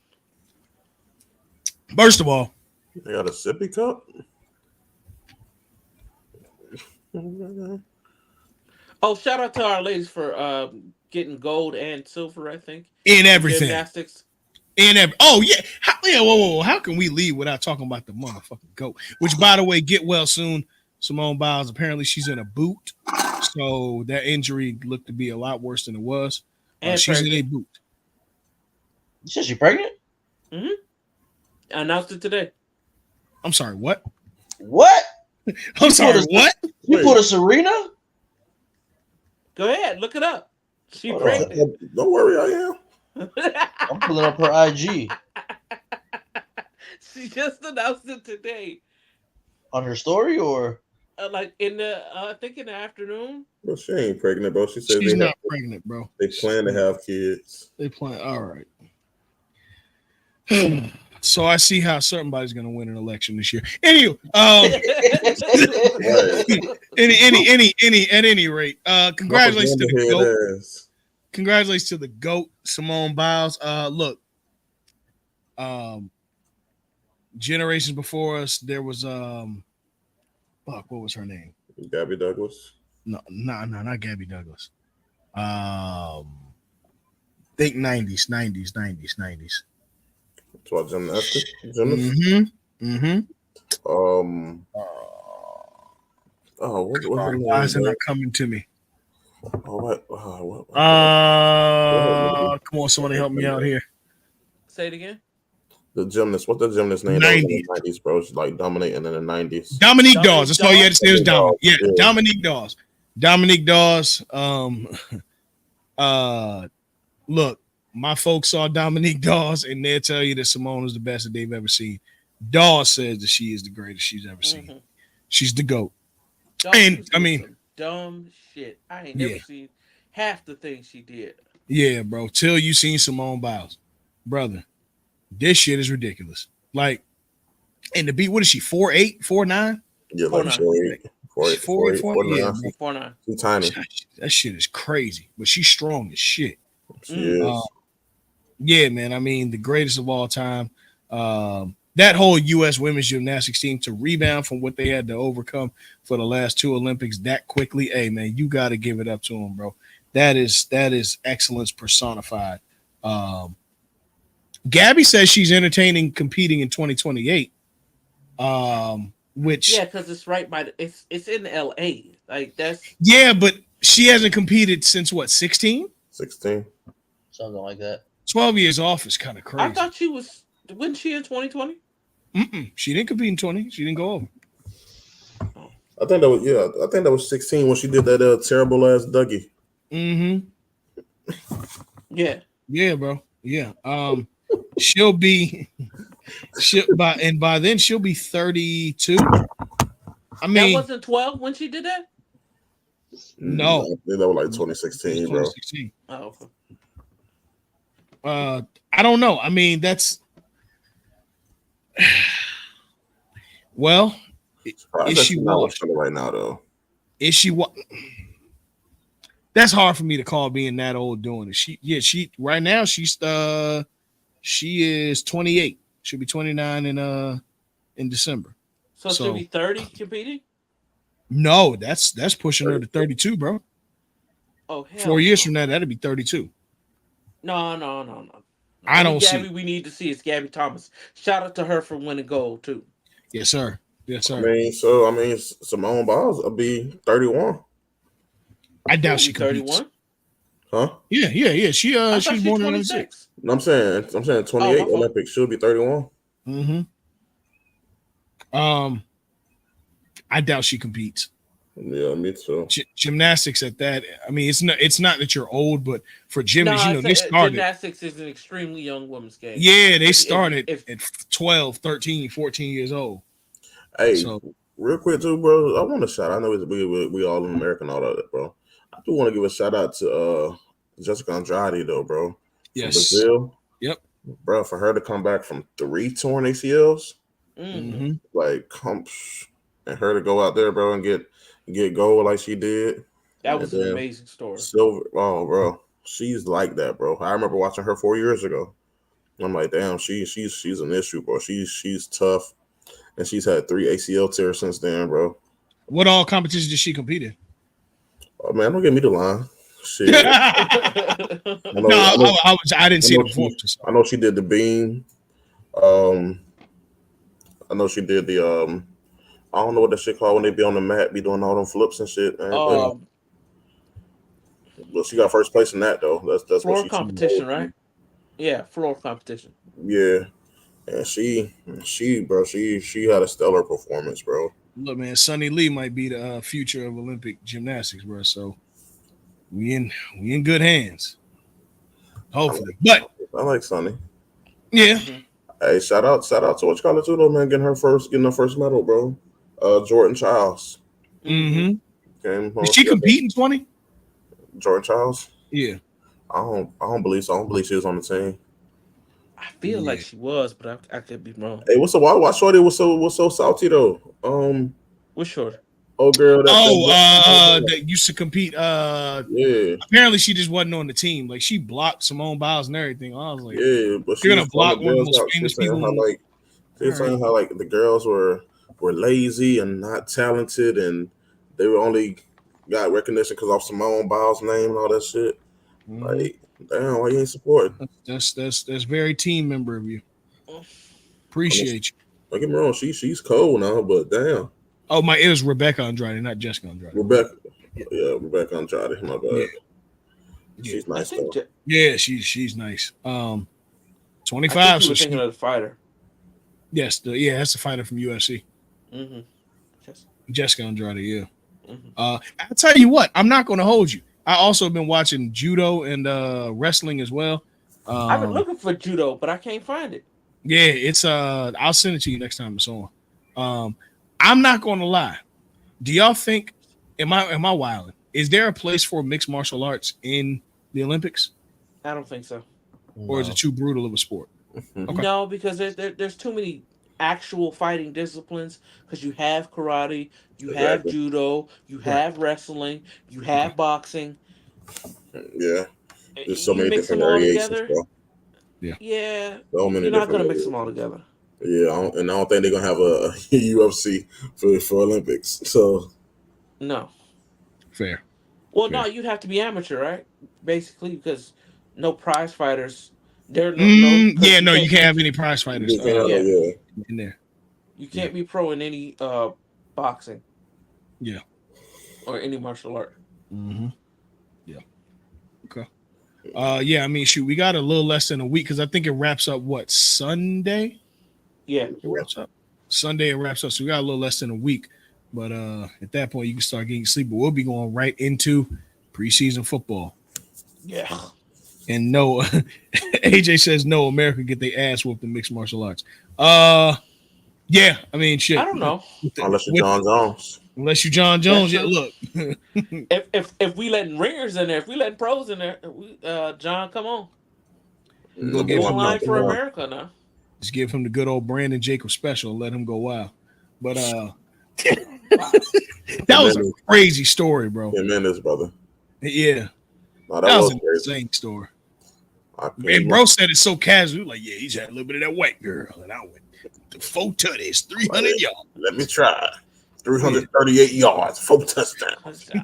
First of all, they got a sippy cup. Oh, shout out to our ladies for getting gold and silver, I think. In everything. Gymnastics. Oh, yeah. Whoa. How can we leave without talking about the motherfucking GOAT? Which, by the way, get well soon. Simone Biles, apparently she's in a boot. So that injury looked to be a lot worse than it was. She's in a boot. You said she's pregnant? Mm-hmm. I announced it today. I'm sorry, what? What? I'm sorry, what? You put a Serena? Go ahead, look it up. She's pregnant. Don't worry, I am. I'm pulling up her IG. She just announced it today. On her story or? like in the I think in the afternoon. But she ain't pregnant, bro. She says She's not pregnant, bro. They plan to have kids. They plan. All right. So I see how somebody's going to win an election this year. Anyway, at any rate, congratulations to the GOAT. Congratulations to the GOAT, Simone Biles. Look, generations before us, there was what was her name? Gabby Douglas. No, not Gabby Douglas. Think 90s. It's what gymnastics. Why is it not coming to me? What? Come on, somebody help me out here. Say it again. The gymnast. What's the gymnast name? 90s, bro. She's like dominating in the 90s. Dominique Dawes. That's all you had to say was Dominique. Yeah, Dominique Dawes. Dominique Dawes. Look, my folks saw Dominique Dawes, and they'll tell you that Simone is the best that they've ever seen. Dawes says that she is the greatest she's ever seen. She's the GOAT. And I mean, dumb shit. I ain't never seen half the things she did. Yeah, bro. Till you seen Simone Biles, brother. This shit is ridiculous. Like, and the beat, what is she? 4'8", 4'9"? Yeah, 4'9". 4'9". She's tiny. That shit is crazy, but she's strong as shit. She is. Yeah, man. I mean, the greatest of all time. That whole U.S. women's gymnastics team to rebound from what they had to overcome for the last two Olympics that quickly. Hey, man, you got to give it up to them, bro. That is excellence personified. Gabby says she's entertaining competing in 2028. Which because it's right by it's in L.A. Like that's but she hasn't competed since what 16, something like that. 12 years off is kind of crazy. I thought she was. Wasn't she in 2020? She didn't compete in 20. She didn't go over. I think that was 16 when she did that terrible ass Dougie. Yeah, bro. Yeah. She'll be by then she'll be 32. I mean, that wasn't 12 when she did that. No, I think that was like 2016, bro. 2016. Oh, okay. I don't know. I mean, that's well. Is she washed right now though? Is she what? That's hard for me to call being that old doing it. She right now she is 28. She'll be 29 in December. So she'll be 30 competing? No, that's pushing her to 32, bro. Oh, hell 4 years from now, that'll be 32. No. I don't see. Gabby, we need to see is Gabby Thomas. Shout out to her for winning gold too. Yes, sir. I mean, Simone Biles will be 31. I doubt she 31. Huh? Yeah. She was born in 26. No, I'm saying 28 Olympics. She'll be 31. I doubt she competes. Yeah, me too. Gymnastics at that. I mean, it's not that you're old, but for gymnasts, they started. Gymnastics is an extremely young women's game. Yeah, they started at 12, 13, 14 years old. Hey, real quick too, bro. I want to shout. I know we all in America and all that, bro. I do want to give a shout out to Jessica Andrade though, bro. Yes. From Brazil. Yep. Bro, for her to come back from 3 torn ACLs, like and her to go out there, bro, and get gold like she did. That was an amazing story. Silver, bro, she's like that, bro. I remember watching her 4 years ago. I'm like, damn, she's an issue, bro. She's tough, and she's had 3 ACL tears since then, bro. What all competitions did she compete in? Oh man, don't get me the line. Shit. I didn't see it before. I know she did the beam. I know she did the I don't know what that shit called when they be on the mat, be doing all them flips and shit. Man. But she got first place in that though. That's floor what she competition, right? Yeah, floor competition. Yeah, and she had a stellar performance, bro. Look, man, Sonny Lee might be the future of Olympic gymnastics, bro. So we in good hands. Hopefully, but I like Sonny. Yeah. Hey, shout out to what you call it too, though, man. Getting her first medal, bro. Jordan Childs. Mm-hmm. Did she compete in 20? Jordan Childs? Yeah. I don't believe so. I don't believe she was on the team. I feel like she was, but I could be wrong. Hey, why Shorty was so salty though? What's short? Oh girl, that used to compete. Yeah. Apparently she just wasn't on the team. Like she blocked Simone Biles and everything. I was like, yeah, but you're she gonna was calling block the one of the girls most out. She famous was saying people. how like the girls were lazy and not talented, and they were only got recognition because of Simone Biles' name and all that shit. Mm-hmm. Like, damn, why you ain't supporting? That's very team member of you. Appreciate you. Don't get me wrong, she's cold now, but damn. Oh my, it was Rebecca Andrade, not Jessica Andrade. Rebecca Andrade, my bad. Yeah. She's nice though. Yeah, she's nice. 25. I think you were thinking of the fighter. Yes, that's the fighter from UFC. Mm-hmm. Jessica Andrade, yeah. Mm-hmm. I'll tell you what, I'm not going to hold you. I also been watching judo and wrestling as well. I've been looking for judo, but I can't find it. Yeah, it's I'll send it to you next time it's on. I'm not going to lie. Do y'all think am I wilding? Is there a place for mixed martial arts in the Olympics? I don't think so. Or is it too brutal of a sport? Okay. No, because there's too many actual fighting disciplines. Because you have karate, you have judo, you have wrestling, you have boxing. Yeah, there's so many different variations, bro. Yeah, so many you're not gonna mix them all together. Yeah, I don't think they're gonna have a UFC for Olympics. So no, fair. Well, no, you'd have to be amateur, right? Basically, because no prize fighters. There are you can't have any prize fighters. In there. You can't be pro in any boxing. Yeah. Or any martial art. Mm-hmm. Yeah. Okay. I mean, shoot, we got a little less than a week because I think it wraps up Sunday? Yeah. It wraps up. Sunday it wraps up. So we got a little less than a week. But at that point, you can start getting sleep. But we'll be going right into preseason football. Yeah. And no, AJ says no, America get their ass whooped in mixed martial arts. Yeah, I mean, shit. I don't know. Unless you're John Jones. Unless you John Jones, look. if we letting ringers in there, if we letting pros in there, John, come on. Go get one line for America now. Just give him the good old Brandon Jacobs special and let him go wild. But that was a crazy story, bro. 10 minutes, brother. Yeah. No, that was an insane story. And bro said it so casual, like, yeah, he's had a little bit of that white girl. And I went, 4 tutties, 300 yards. Let me try. 338 yards, 4 touchdowns. I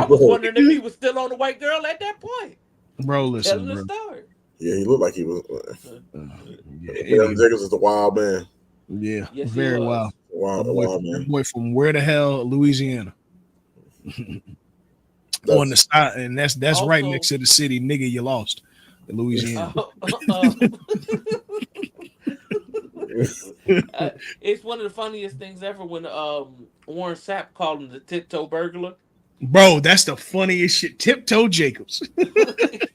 was wondering if he was still on the white girl at that point. Bro, listen, bro. Yeah, he looked like he was. Jacobs is the wild man. Yeah, yes, very wild. Wild man. Boy from where the hell, Louisiana. On the side, and that's also, right next to the city, nigga. You lost, in Louisiana. It's one of the funniest things ever when Warren Sapp called him the tiptoe burglar. Bro, that's the funniest shit. Tiptoe Jacobs.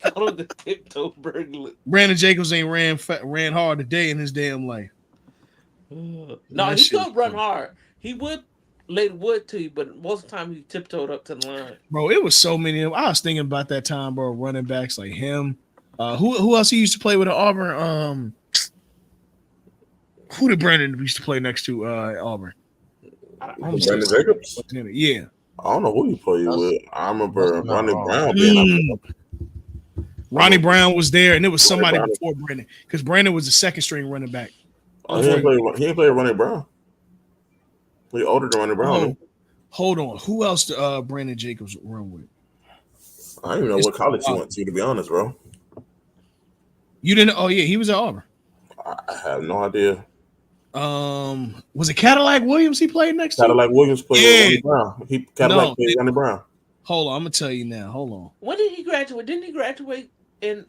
Called him the tiptoe burglar. Brandon Jacobs ain't ran hard a day in his damn life. No, he could run hard. He would lay wood to you, but most of the time he tiptoed up to the line. Bro, it was so many. I was thinking about that time, bro. Running backs like him. Who else he used to play with at Auburn? Who did Brandon used to play next to at Auburn? Brandon Jacobs? Yeah. I don't know who he played with. I remember Ronnie Brown being Ronnie Brown was there, and it was somebody before Brandon, because Brandon was the second string running back. Oh, he didn't play Ronnie Brown. He older than Ronnie Brown. Hold on. Who else did Brandon Jacobs run with? I don't even know what college he went to be honest, bro. You didn't? Oh, yeah, he was at Auburn. I have no idea. Was it Cadillac Williams he played next to? Cadillac Williams played with Ronnie Brown. Cadillac played Ronnie Brown. Hold on, I'm gonna tell you now. Hold on. When did he graduate? Didn't he graduate in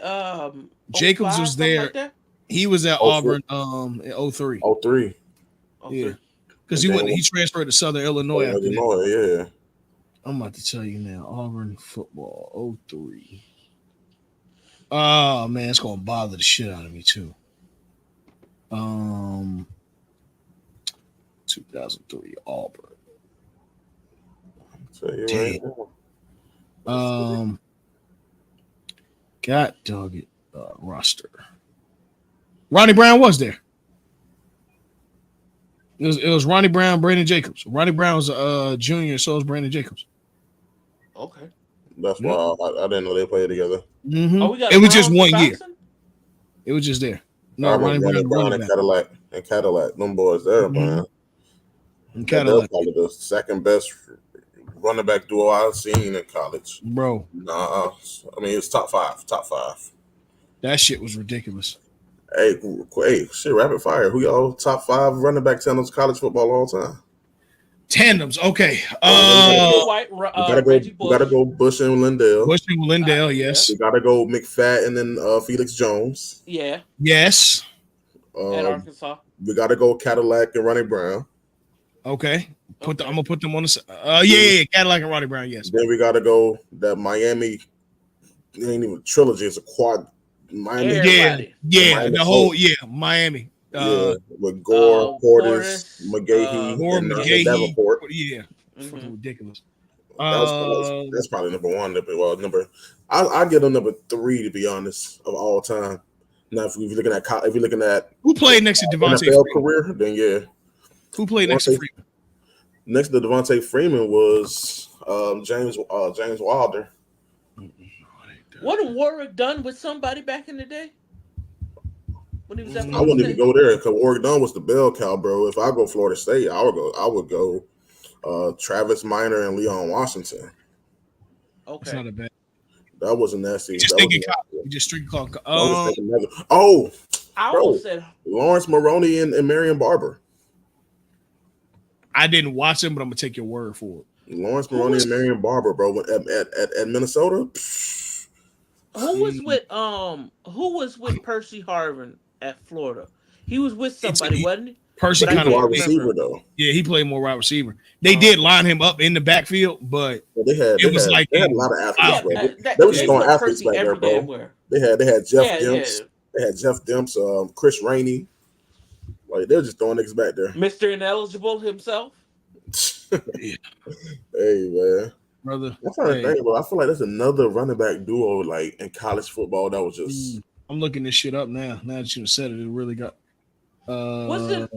Jacobs 05, was there. Like he was at Auburn in 03. 03. Yeah. Because he transferred to Southern Illinois after that. Yeah. I'm about to tell you now. Auburn football 03. Oh man, it's gonna bother the shit out of me too. 2003 Auburn. Right. God dog it. Roster. Ronnie Brown was there. It was Ronnie Brown, Brandon Jacobs. Ronnie Brown was a junior, so was Brandon Jacobs. Okay. That's why I didn't know they played together. Mm-hmm. Oh, we got it was just 1 year. Bouncing? It was just there. No, Ronnie Brown and Cadillac. Them boys there, man. And they're probably the second best running back duo I've seen in college. Bro. Nah, I mean, it's top five. That shit was ridiculous. Hey, shit, rapid fire. Who y'all top 5 running back tandems college football all time? Tandems, okay. Reggie We gotta go Bush and Lindell. Yes. We gotta go McFadden and Felix Jones. Yeah. Yes. At Arkansas. We gotta go Cadillac and Ronnie Brown. Okay. I'm gonna put them on the Cadillac and Ronnie Brown, yes. Then we gotta go that Miami. It ain't even a trilogy, it's a quad. Miami. Miami. With Gore, Portis, McGahee, and Davenport. Yeah. Fucking ridiculous. That's probably number one. I get them number 3 to be honest of all time. Now, if you're looking at who played next to Devontae NFL career, then yeah. Who played next to Freeman? Next to Devontae Freeman was James Wilder. Wasn't Warwick Dunn with somebody back in the day? When he was at I wouldn't even go there because Warwick Dunn was the bell cow, bro. If I go Florida State, I would go Travis Minor and Leon Washington. Okay, it's not a bad. That wasn't nasty. Just thinking, just street clock. Bro, said Lawrence Maroney and Marion Barber. I didn't watch him, but I'm gonna take your word for it. Lawrence Maroney and Marion Barber, bro, at Minnesota. Who was with Percy Harvin at Florida? He was with somebody, wasn't he? Percy kind of wide receiver though. Yeah, he played more wide receiver. They did line him up in the backfield, but they had a lot of athletes, bro. They were just throwing athletes back there, bro. They had Jeff Demps. They had Jeff Demps, Chris Rainey. Like they're just throwing niggas back there. Mr. Ineligible himself. Hey man. Brother, I'm trying to think, bro. I feel like that's another running back duo, like in college football. That was just. I'm looking this shit up now. Now that you said it, it really got. Wasn't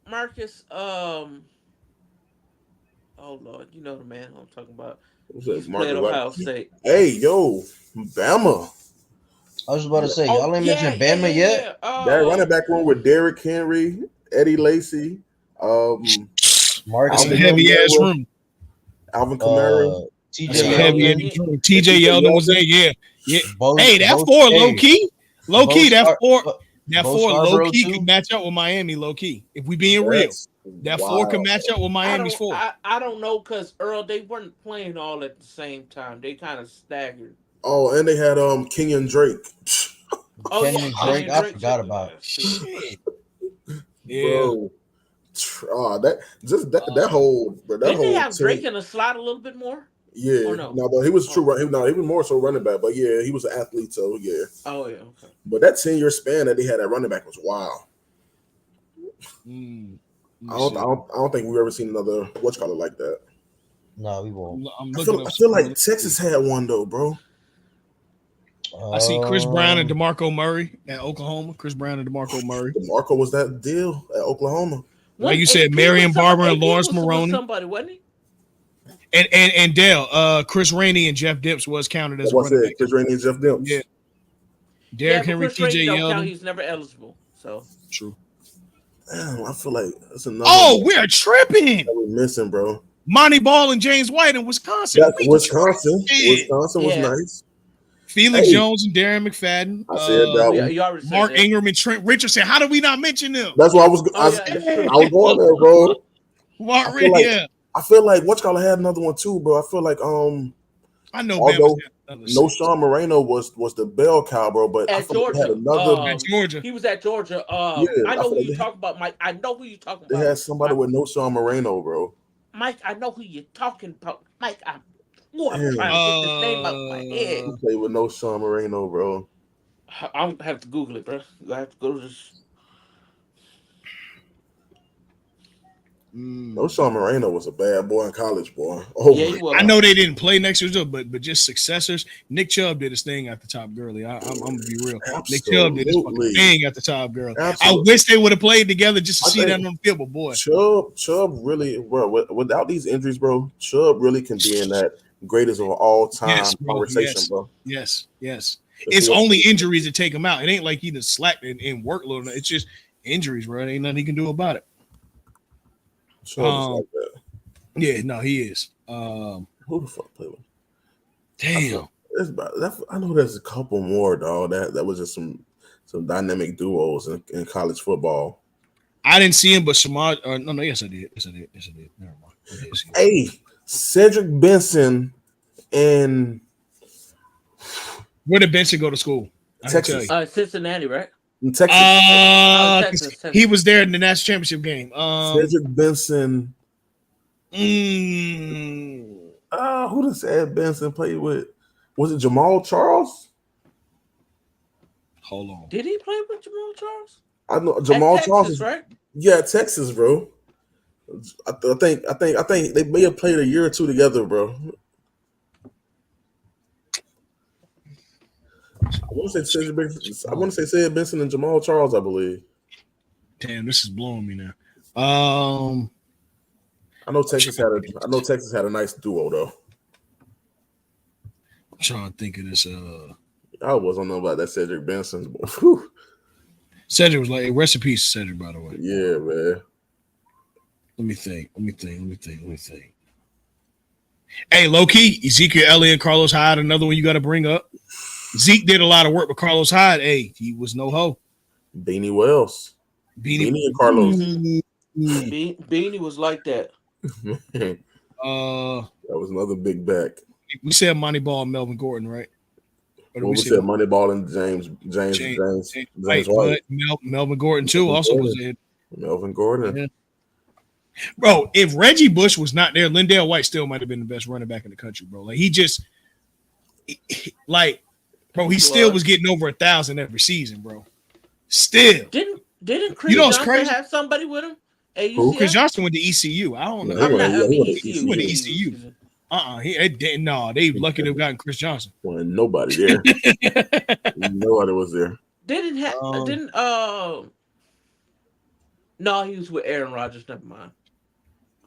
Marcus? Oh Lord, you know the man I'm talking about. He's played Ohio State. Hey, yo, Bama. I was about to say, y'all ain't mentioned Bama yet. That running back room with Derrick Henry, Eddie Lacy, Marcus, heavy ass room. Alvin Kamara, TJ Yeldon was there. Yeah. Hey, that four low key. That four low key can match up with Miami. Low key, if we being real, that four can match up with Miami's four. I don't know because Earl, they weren't playing all at the same time. They kind of staggered. Oh, and they had Kenyon Drake. Kenyon Drake, I forgot about it. Yeah. Bro, that whole they have Drake in the slot a little bit more? Yeah, no, but he was true. He was more so running back, but yeah, he was an athlete, so yeah. Oh yeah, okay. But that 10-year span that he had at running back was wild. I don't think we've ever seen another whatchamacallit like that. No, we won't. I feel like Texas had one though, bro. I see Chris Brown and DeMarco Murray at Oklahoma. Chris Brown and DeMarco Murray. DeMarco was that deal at Oklahoma. Like you said, Marion Barber and Lawrence Maroney. Somebody, wasn't he? And Dale, Chris Rainey and Jeff Demps was counted as a running back. Chris Rainey and Jeff Demps. Yeah. Derrick Henry, TJ Yeldon. He's never eligible. So true. Damn, I feel like that's another. Oh, we're tripping. We're missing, bro. Monty Ball and James White in Wisconsin. Wisconsin was nice. Felix Jones and Darren McFadden. I said that one. Mark Ingram and Trent Richardson. How did we not mention them? That's why I was going there, bro. I feel like whatchamacallit had another one too, bro. I feel like I know. No, Sean Moreno was the bell cow, bro. But at Georgia, at Georgia, he was at Georgia. I know who you talking about, Mike. I know who you talking about. They had somebody with no Sean Moreno, bro. Mike, I know who you're talking about. Mike, I'm trying to get this name out of my head. He played with no Sean Moreno, bro. I'm gonna have to Google it, bro. I have to go to this. No, Sean Moreno was a bad boy in college, boy. Oh, yeah, he was. I know they didn't play next year, but just successors. Nick Chubb did his thing at the top, girly. I'm gonna be real. Absolutely. Nick Chubb did his fucking thing at the top, girl. Absolutely. I wish they would have played together just to see that on the field, but boy, Chubb really, bro. Without these injuries, bro, Chubb really can be in that greatest of all time conversation, bro. Yes. It's only injuries that take him out. It ain't like he just slacked in workload. It's just injuries, bro. There ain't nothing he can do about it. Chubb is like that. Yeah, no, he is. Who the fuck played with? Damn. I know there's a couple more, dog. That was just some dynamic duos in college football. I didn't see him, but Samaj. No, yes, I did. Never mind. Hey, Cedric Benson and where did Benson go to school? Texas. Cincinnati, right? In Texas. Texas. He was there in the national championship game. Cedric Benson. Who does Ed Benson play with? Was it Jamal Charles? Hold on. Did he play with Jamal Charles? I know Jamal Charles, Texas, right? Yeah, Texas, bro. I think they may have played a year or two together, bro. I want to say Ed Benson and Jamal Charles, I believe. Damn, this is blowing me now. I know Texas had a nice duo though. I'm trying to think of this. I wasn't know about that Cedric Benson. Cedric was like, rest in peace, Cedric, by the way. Yeah, man. Let me think. Hey, low key, Ezekiel Elliott and Carlos Hyde, another one you got to bring up. Zeke did a lot of work, but Carlos Hyde, hey, he was no hoe. Beanie Wells. Beanie and Carlos. Beanie was like that. That was another big back. We said Moneyball and Melvin Gordon, right? We said Moneyball and James White. Melvin Gordon too also was there. Melvin Gordon. Yeah. Bro, if Reggie Bush was not there, Lindale White still might have been the best running back in the country, bro. Like he still was getting over 1,000 every season, bro. Still. Didn't Chris Johnson have somebody with him? Chris Johnson went to ECU. I don't know. He went to ECU. They lucky to have gotten Chris Johnson. Well, nobody there. Nobody was there. No, he was with Aaron Rodgers. Never mind.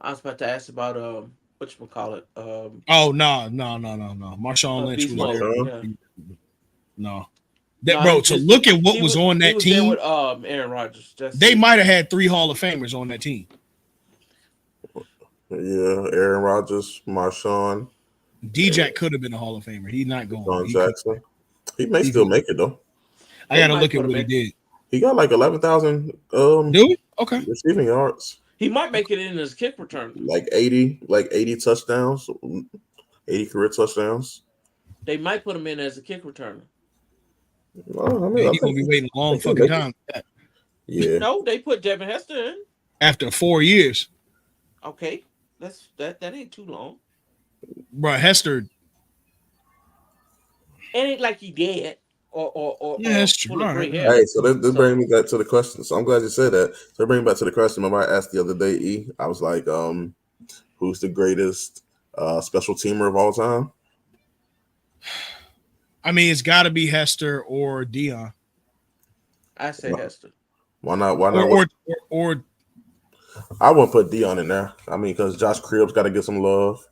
I was about to ask about whatchamacallit. No. Marshawn Lynch was there. Yeah. No. To look at what was on that team with Aaron Rodgers. They might have had 3 Hall of Famers on that team. Yeah, Aaron Rodgers, Marshawn. D-Jack could have been a Hall of Famer. He's not going. John Jackson. He may still make it though. I gotta look at what he did. He got like 11,000 okay receiving yards. He might make it in his kick return. Like 80 touchdowns, 80 career touchdowns. They might put him in as a kick returner. Well, I mean, he's gonna be waiting a long fucking time. Yeah. No, they put Devin Hester in after 4 years. Okay, that ain't too long. Bro, Hester. It ain't like he dead or that's true. Hey, so this brings me back to the question. So I'm glad you said that. So bring me back to the question. Remember I asked the other day, E. I was like, who's the greatest special teamer of all time? I mean, it's got to be Hester or Dion. I say Hester. Why not? Or I wouldn't put Dion in there. I mean, because Josh Cribbs got to get some love.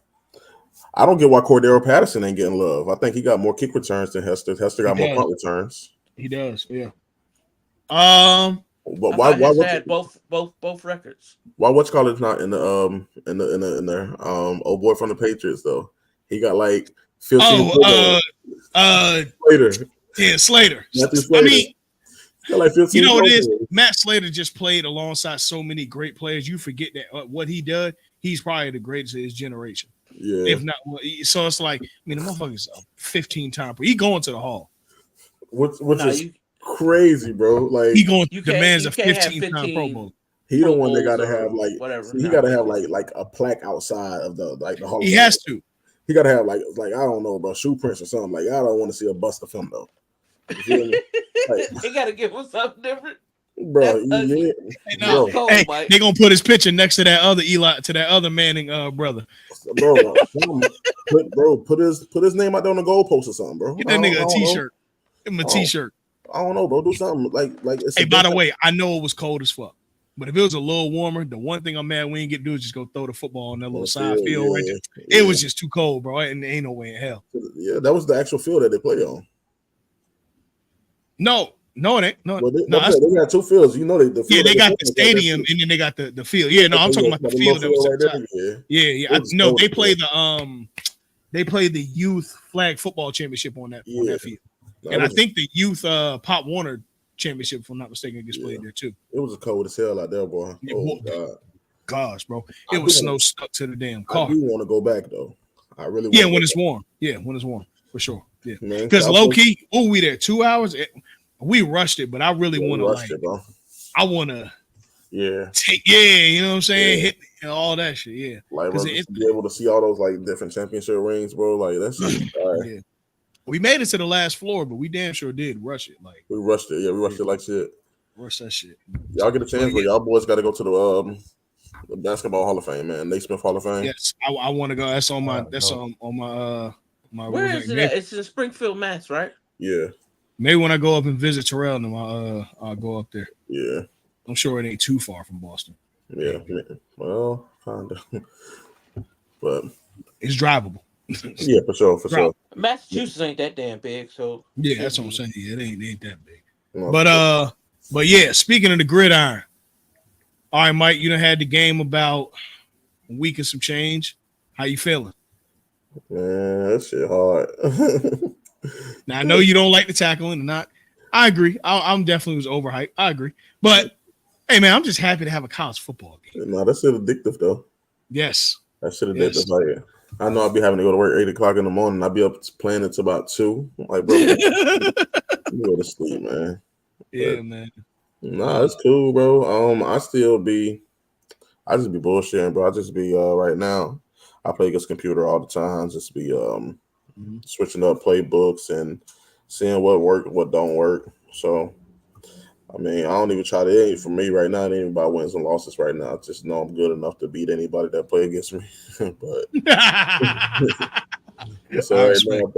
I don't get why Cordero Patterson ain't getting love. I think he got more kick returns than Hester. Hester got more punt returns. He does, yeah. But why had both records? Why College not in there? Old boy from the Patriots though. He got like 15. Slater. Yeah, Slater. I mean, like 15 you know what it is? Matt Slater just played alongside so many great players. You forget that what he does, he's probably the greatest of his generation. Yeah. If not, so it's like, I mean, the motherfucker's 15-time. He going to the Hall. Which is crazy, bro. Like he going demands a 15-time Pro Bowl. He the one that got to have like whatever. He got to have like a plaque outside of the Hall. He has to. He got to have like I don't know, bro, shoe prints or something. Like I don't want to see a bust of him though. You feel me? They got to give him something different. bro. Yeah, bro. Cold, hey, they gonna put his picture next to that other Manning brother. Bro, put his name out there on the goalpost or something, bro. Get that nigga a t-shirt. Give him a t-shirt. I don't know, bro. Do something like it's. Hey, by the way, I know it was cold as fuck, but if it was a little warmer, the one thing I'm mad we ain't get to do is just go throw the football on that little side field right there. It was just too cold, bro, and ain't no way in hell. Yeah, that was the actual field that they play on. No, it ain't. No, they got two fields. You know, the field they got the stadium and then they got the field. Yeah, no, I'm talking about the field that was right there. Yeah. No, they play the youth flag football championship on that field. And I think the youth Pop Warner championship, if I'm not mistaken, gets played there too. It was cold as hell out there, boy. Oh God, gosh, bro, it was snow stuck to the damn car. I do want to go back though. I really want when it's warm. Yeah, when it's warm for sure. Yeah, because low key, we there 2 hours. We rushed it, but I really want to I want to. Yeah. You know what I'm saying? Hit all that shit. Yeah. Like, bro, to be able to see all those like different championship rings, bro. Like that's yeah. We made it to the last floor, but we damn sure did rush it. Like we rushed it. Yeah, we rushed it like shit. Rush that shit. Y'all get a chance, but y'all boys got to go to the Basketball Hall of Fame, man. Naismith Hall of Fame. Yes, I want to go. That's on my. My. Where is it at? It's in Springfield, Mass, right? Yeah. Maybe when I go up and visit Terrell, then I'll go up there. Yeah. I'm sure it ain't too far from Boston. Yeah. Well, kind of. But it's drivable. Yeah, for sure. Massachusetts ain't that damn big, so yeah, that's what I'm saying. Yeah, it ain't that big. No, but yeah, speaking of the gridiron, all right, Mike, you done had the game about a week and some change. How you feeling? Man, that shit hard. Now I know you don't like the tackling and not. I agree. I'm definitely was overhyped. I agree, but hey, man, I'm just happy to have a college football game. No, that shit addictive though. Yes, that shit addictive. Like, I know I'll be having to go to work 8 o'clock in the morning. I'll be up playing until about 2. Like, bro, you go to sleep, man. Yeah, but, man. Nah, it's cool, bro. I just be bullshitting, bro. I just be right now. I play against computer all the time. Just be switching up playbooks and seeing what work, what don't work. So, I mean, I don't even try to. It ain't for me right now. It ain't about wins and losses right now. I just know I'm good enough to beat anybody that play against me. But so right now,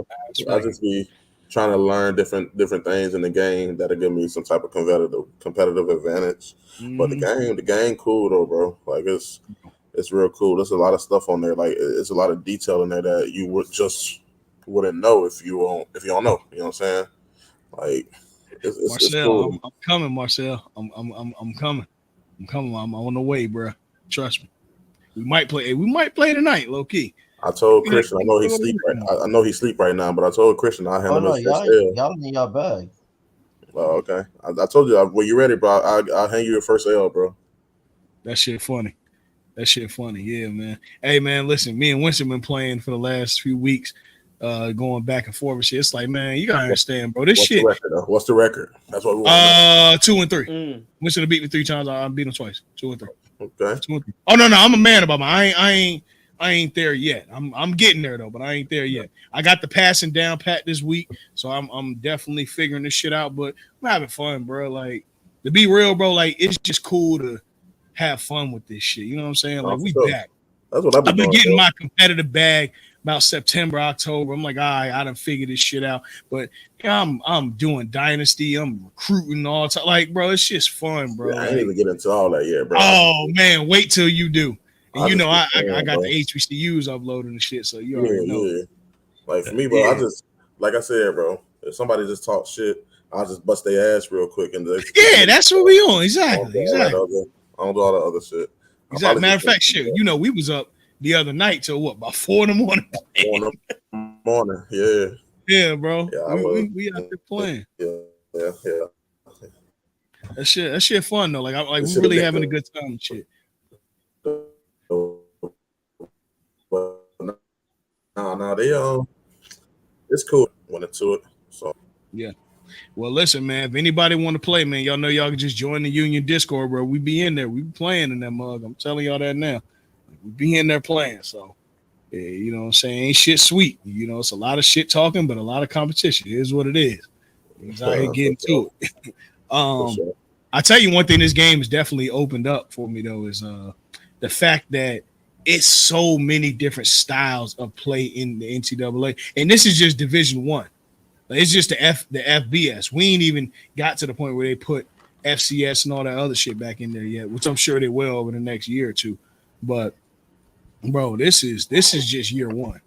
I just be trying to learn different things in the game that'll give me some type of competitive advantage. But the game cool though, bro. Like it's real cool. There's a lot of stuff on there. Like it's a lot of detail in there that you wouldn't know if you don't know. You know what I'm saying? Like it's Marcel, cool. I'm coming, Marcel. I'm coming. I'm coming. I'm on the way, bro. Trust me. We might play tonight, low key. I told Christian, I know he's sleep right now. I know he's sleep right now, but I told Christian I'll hand him his first L. Y'all in y'all bag. Oh, okay. I told you when you ready, bro. I'll hand you your first L, bro. That shit funny. Yeah, man. Hey, man, listen. Me and Winston been playing for the last few weeks, going back and forth and shit. It's like, man, you gotta understand, bro. What's the record? That's what we want. 2-3. Winston beat me 3 times. I beat him twice. 2-3. Okay. 2-3. Oh no, I'm a man about my. I ain't there yet. I'm getting there though, but I ain't there yet. I got the passing down pat this week, so I'm definitely figuring this shit out. But I'm having fun, bro. Like to be real, bro. Like it's just cool to have fun with this shit. You know what I'm saying? Like we back. That's what I've been getting my competitive bag about September, October. I'm like, all right, I done figured this shit out. But I'm doing dynasty. I'm recruiting all time. Like, bro, it's just fun, bro. Yeah, I ain't even get into all that yet, bro. Oh man, wait till you do. And you know, I got the HBCUs uploading and shit, so you already know. Yeah. Like for me, bro, I just like I said, bro. If somebody just talks shit, I'll just bust their ass real quick and that's what we on. Exactly. I don't do all the other shit. Exactly. Matter of fact, shit. You know, we was up the other night till what, about 4 in the morning. 4 in the morning, yeah. Yeah, bro. Yeah, we out there playing. Yeah. That shit fun though. Like we really having a good time and shit. But no, they it's cool. Went into it. So yeah. Well, listen, man. If anybody want to play, man, y'all know y'all can just join the Union Discord, bro. We be in there. We be playing in that mug. I'm telling y'all that now. We be in there playing. So, yeah, you know what I'm saying? Ain't shit sweet. You know, it's a lot of shit talking, but a lot of competition. It is what it is. He's out here getting to it. I tell you one thing, this game has definitely opened up for me though is the fact that it's so many different styles of play in the NCAA, and this is just Division One. It's just the FBS. We ain't even got to the point where they put FCS and all that other shit back in there yet, which I'm sure they will over the next year or two. But bro, this is just year one,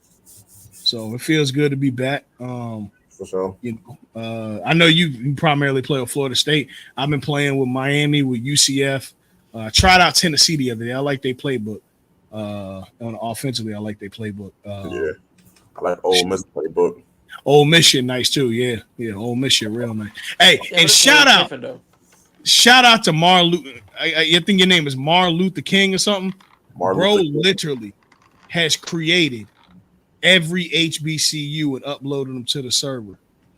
so it feels good to be back. For sure. You know, I know you primarily play with Florida State. I've been playing with Miami, with UCF. Tried out Tennessee the other day. I like their playbook. On offensively, I like their playbook. Yeah, I like Ole Miss playbook. Ole Miss shit nice too. Yeah. Ole Miss shit real nice. Hey, and shout out to I think your name is Martin Luther King or something. Bro literally has created every HBCU and uploaded them to the server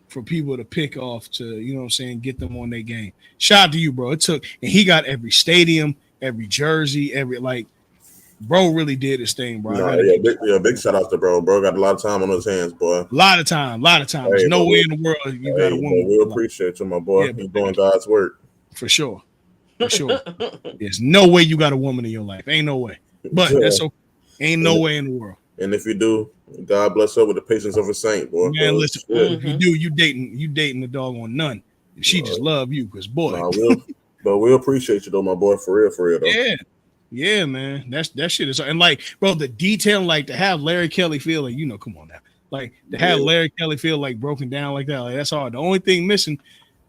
for people to pick off to, you know what I'm saying, get them on their game. Shout out to you, bro. And he got every stadium, every jersey, bro really did his thing, bro. Big shout out to bro. Bro got a lot of time on his hands, boy. A lot of time. Hey, There's no way in the world you got a woman. We appreciate you, my boy. Yeah, you're doing God's work. For sure. There's no way you got a woman in your life. Ain't no way. But that's okay. Ain't no way in the world. And if you do, God bless her with the patience of a saint, boy. Man, listen, if you do, you dating the dog on none. And she just love you, because boy. But we appreciate you though, my boy, for real though. Yeah, man. That shit is, and like, bro, the detail, like to have Larry Kelly feel like, come on now. Like to have Larry Kelly feel like broken down like that, like that's hard. The only thing missing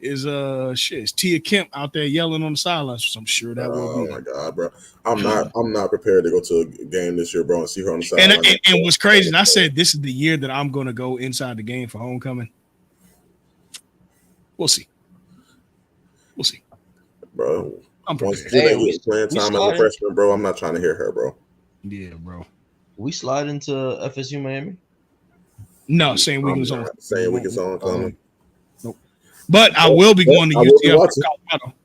is it's Tia Kemp out there yelling on the sidelines. So I'm sure that will be. Oh my God, bro! I'm not prepared to go to a game this year, bro, and see her on the sideline. And what's crazy, and I said this is the year that I'm going to go inside the game for homecoming. We'll see, bro. I'm prepared. Once playing time as a freshman, bro, I'm not trying to hear her, bro. Yeah, bro. We slide into FSU Miami. No, same weekend's on. Same weekend's on coming. Nope. But I will be going to UCF Colorado.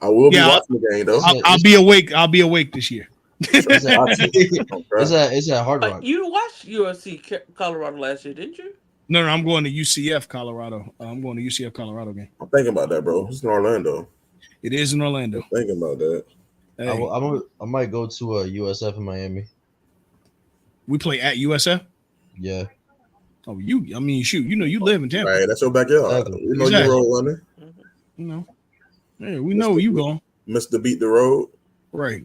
I will be watching the game though. I'll be awake. I'll be awake this year. It's at Hard Rock. You watched USC Colorado last year, didn't you? No, I'm going to UCF Colorado. I'm going to UCF Colorado game. I'm thinking about that, bro. It's in Orlando. It is in Orlando. I'm thinking about that. Hey. I might go to USF in Miami. We play at USF? Yeah. Oh, shoot. You live in Tampa. Right, that's your backyard. Exactly. We know you roll running. Yeah, we know where you going. Mr. Beat the Road. Right.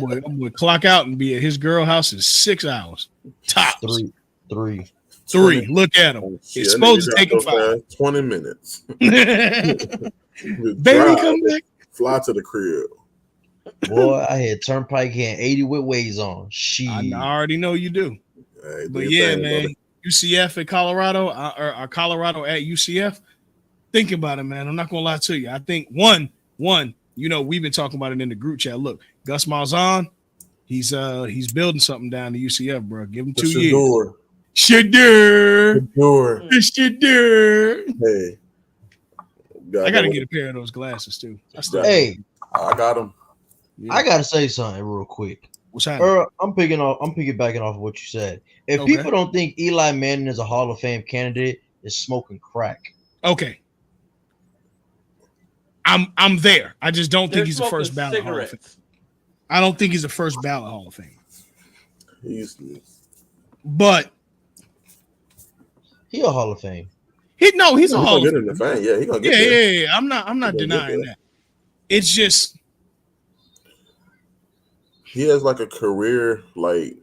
boy, clock out and be at his girl house in 6 hours. Tops. Three. Look at him. It's supposed to take him 5. 20 minutes. Baby, come back. Fly to the crib. Boy, I had Turnpike hitting 80 with waves on. I already know you do. Hey, but yeah, man, brother. UCF at Colorado, or Colorado at UCF. Think about it, man. I'm not gonna lie to you. I think one, we've been talking about it in the group chat. Look, Gus Malzahn, he's building something down to UCF, bro. Give him 2 years. Shador. Hey, I gotta get a pair of those glasses too. Hey, I got them. Yeah. I gotta say something real quick. What's happening? I'm piggybacking off of what you said. If people don't think Eli Manning is a Hall of Fame candidate, is smoking crack. Okay. I'm there. I just don't think he's the first ballot Hall of Fame. I don't think he's the first ballot Hall of Fame. But he a Hall of Fame. He's a Hall of Fame. Yeah, he gonna get there. Yeah. I'm not denying that. It's just he has like a career 55%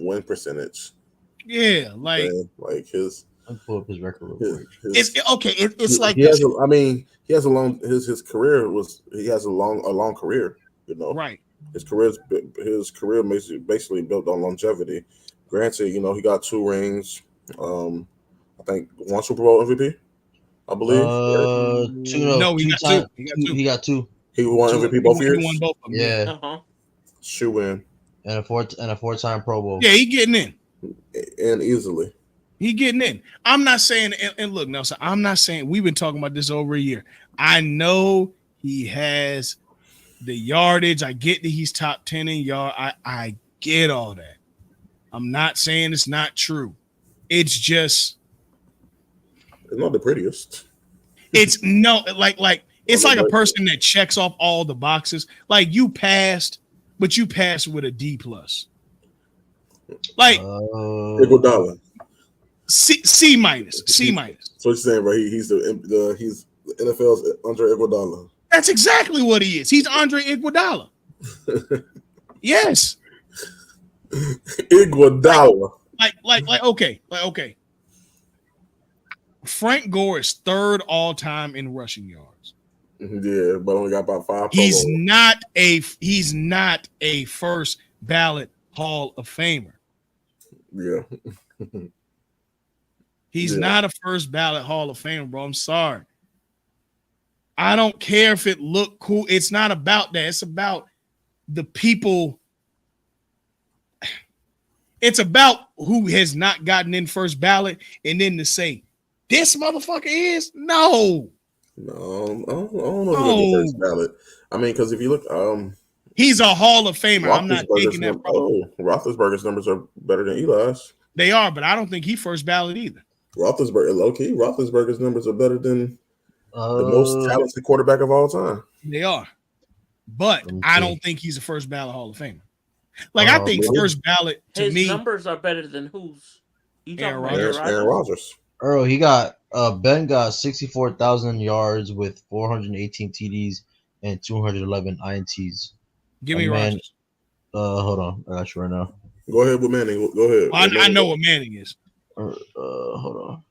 win percentage. Yeah, like his. Let me pull up his record real quick. It's like he has a long his career was he has a long career. Right. His career basically built on longevity. Granted, he got 2 rings. I think 1 Super Bowl MVP, I believe. 2. No, he got 2. He got 2. He won MVP both years. He won both of them. Yeah. Shoe in. And a 4-time Pro Bowl. Yeah, he getting in. And easily. He getting in. I'm not saying, and look, Nelson, I'm not saying, we've been talking about this over a year. I know he has the yardage. I get that he's top 10 in yard. I get all that. I'm not saying it's not true. It's just. It's not the prettiest. It's no like it's like a person that checks off all the boxes. Like you passed, but you passed with a D plus. Like Iguodala. C minus. C minus. So what you're saying, bro? He's the NFL's Andre Iguodala. That's exactly what he is. He's Andre Iguodala. Yes. Iguodala. Like okay. Frank Gore is third all time in rushing yards. Yeah, but only got about 5. He's not a first ballot Hall of Famer. Yeah. He's not a first ballot Hall of Famer, bro. I'm sorry. I don't care if it looked cool. It's not about that. It's about the people. It's about who has not gotten in first ballot, and then to say this motherfucker is no. I don't know if he's the first ballot. I mean, because if you look, he's a Hall of Famer. I'm not taking that. Roethlisberger's numbers are better than Eli's. They are, but I don't think he first ballot either. Roethlisberger's numbers are better than the most talented quarterback of all time. They are, but I don't think he's a first ballot Hall of Famer. Like I think first ballot to his me, numbers are better than whose? Aaron Rodgers. Earl, he got Ben got 64,000 yards with 418 TDs and 211 INTs. Give me Rodgers. Hold on, I got you right now. Go ahead with Manning. Go ahead. I know what Manning is. Hold on.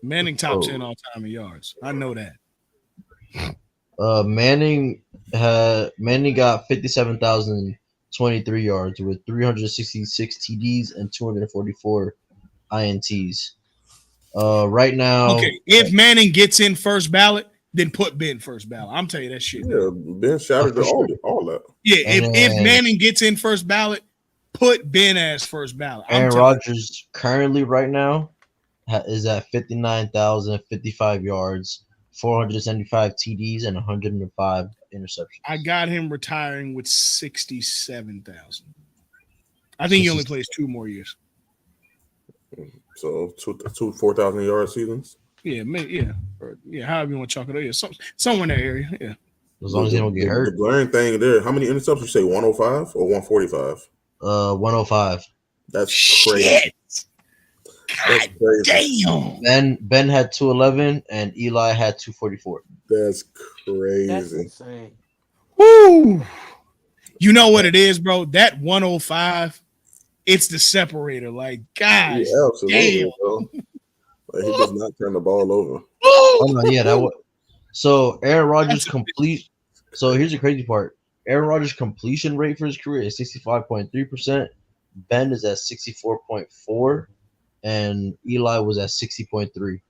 Manning top 10 all time in yards. I know that. Manning got 57,023 yards with 366 TDs and 244 INTs. Right now, okay. If Manning gets in first ballot, then put Ben first ballot. I'm telling you that shit. Yeah, Ben shattered all that. Yeah, if Manning gets in first ballot, put Ben as first ballot. Aaron Rodgers currently right now is at 59,055 yards, 475 TDs, and 105 interceptions. I got him retiring with 67,000. I think he only plays 2 more years. So two 4,000 yard seasons. Yeah, however you want to chalk it up. Yeah, somewhere in that area. Yeah. As long as he don't get hurt. The glaring thing there. How many interceptions you say? 105 or 145? 105. That's crazy. God damn. Ben had 211 and Eli had 244. That's crazy. That's insane. Woo! You know what it is, bro? That 105, it's the separator. Like, guys, yeah, absolutely, damn. Bro. Like, he does not turn the ball over. Oh no, yeah, that was. So Aaron Rodgers complete. So here's the crazy part: Aaron Rodgers' completion rate for his career is 65.3%. Ben is at 64.4%, and Eli was at 60.3%.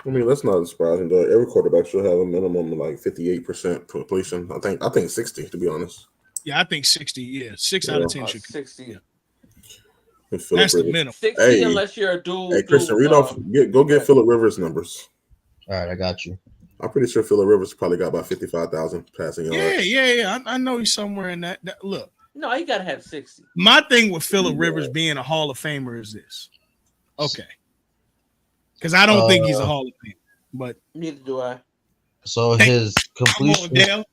I mean, that's not surprising though. Every quarterback should have a minimum of like 58% completion. I think 60, to be honest. Yeah, I think 60. Yeah, 6 out of 10 should 60. Yeah. That's the minimum. 60 unless you're a dude. Hey, Christian, read off. Go get Phillip Rivers numbers. All right, I got you. I'm pretty sure Phillip Rivers probably got about 55,000 passing yards. Yeah. I know he's somewhere in that. Look. No, he got to have 60. My thing with Phillip Rivers being a Hall of Famer is this. Okay. Because I don't think he's a Hall of Famer, but neither do I. So his completion.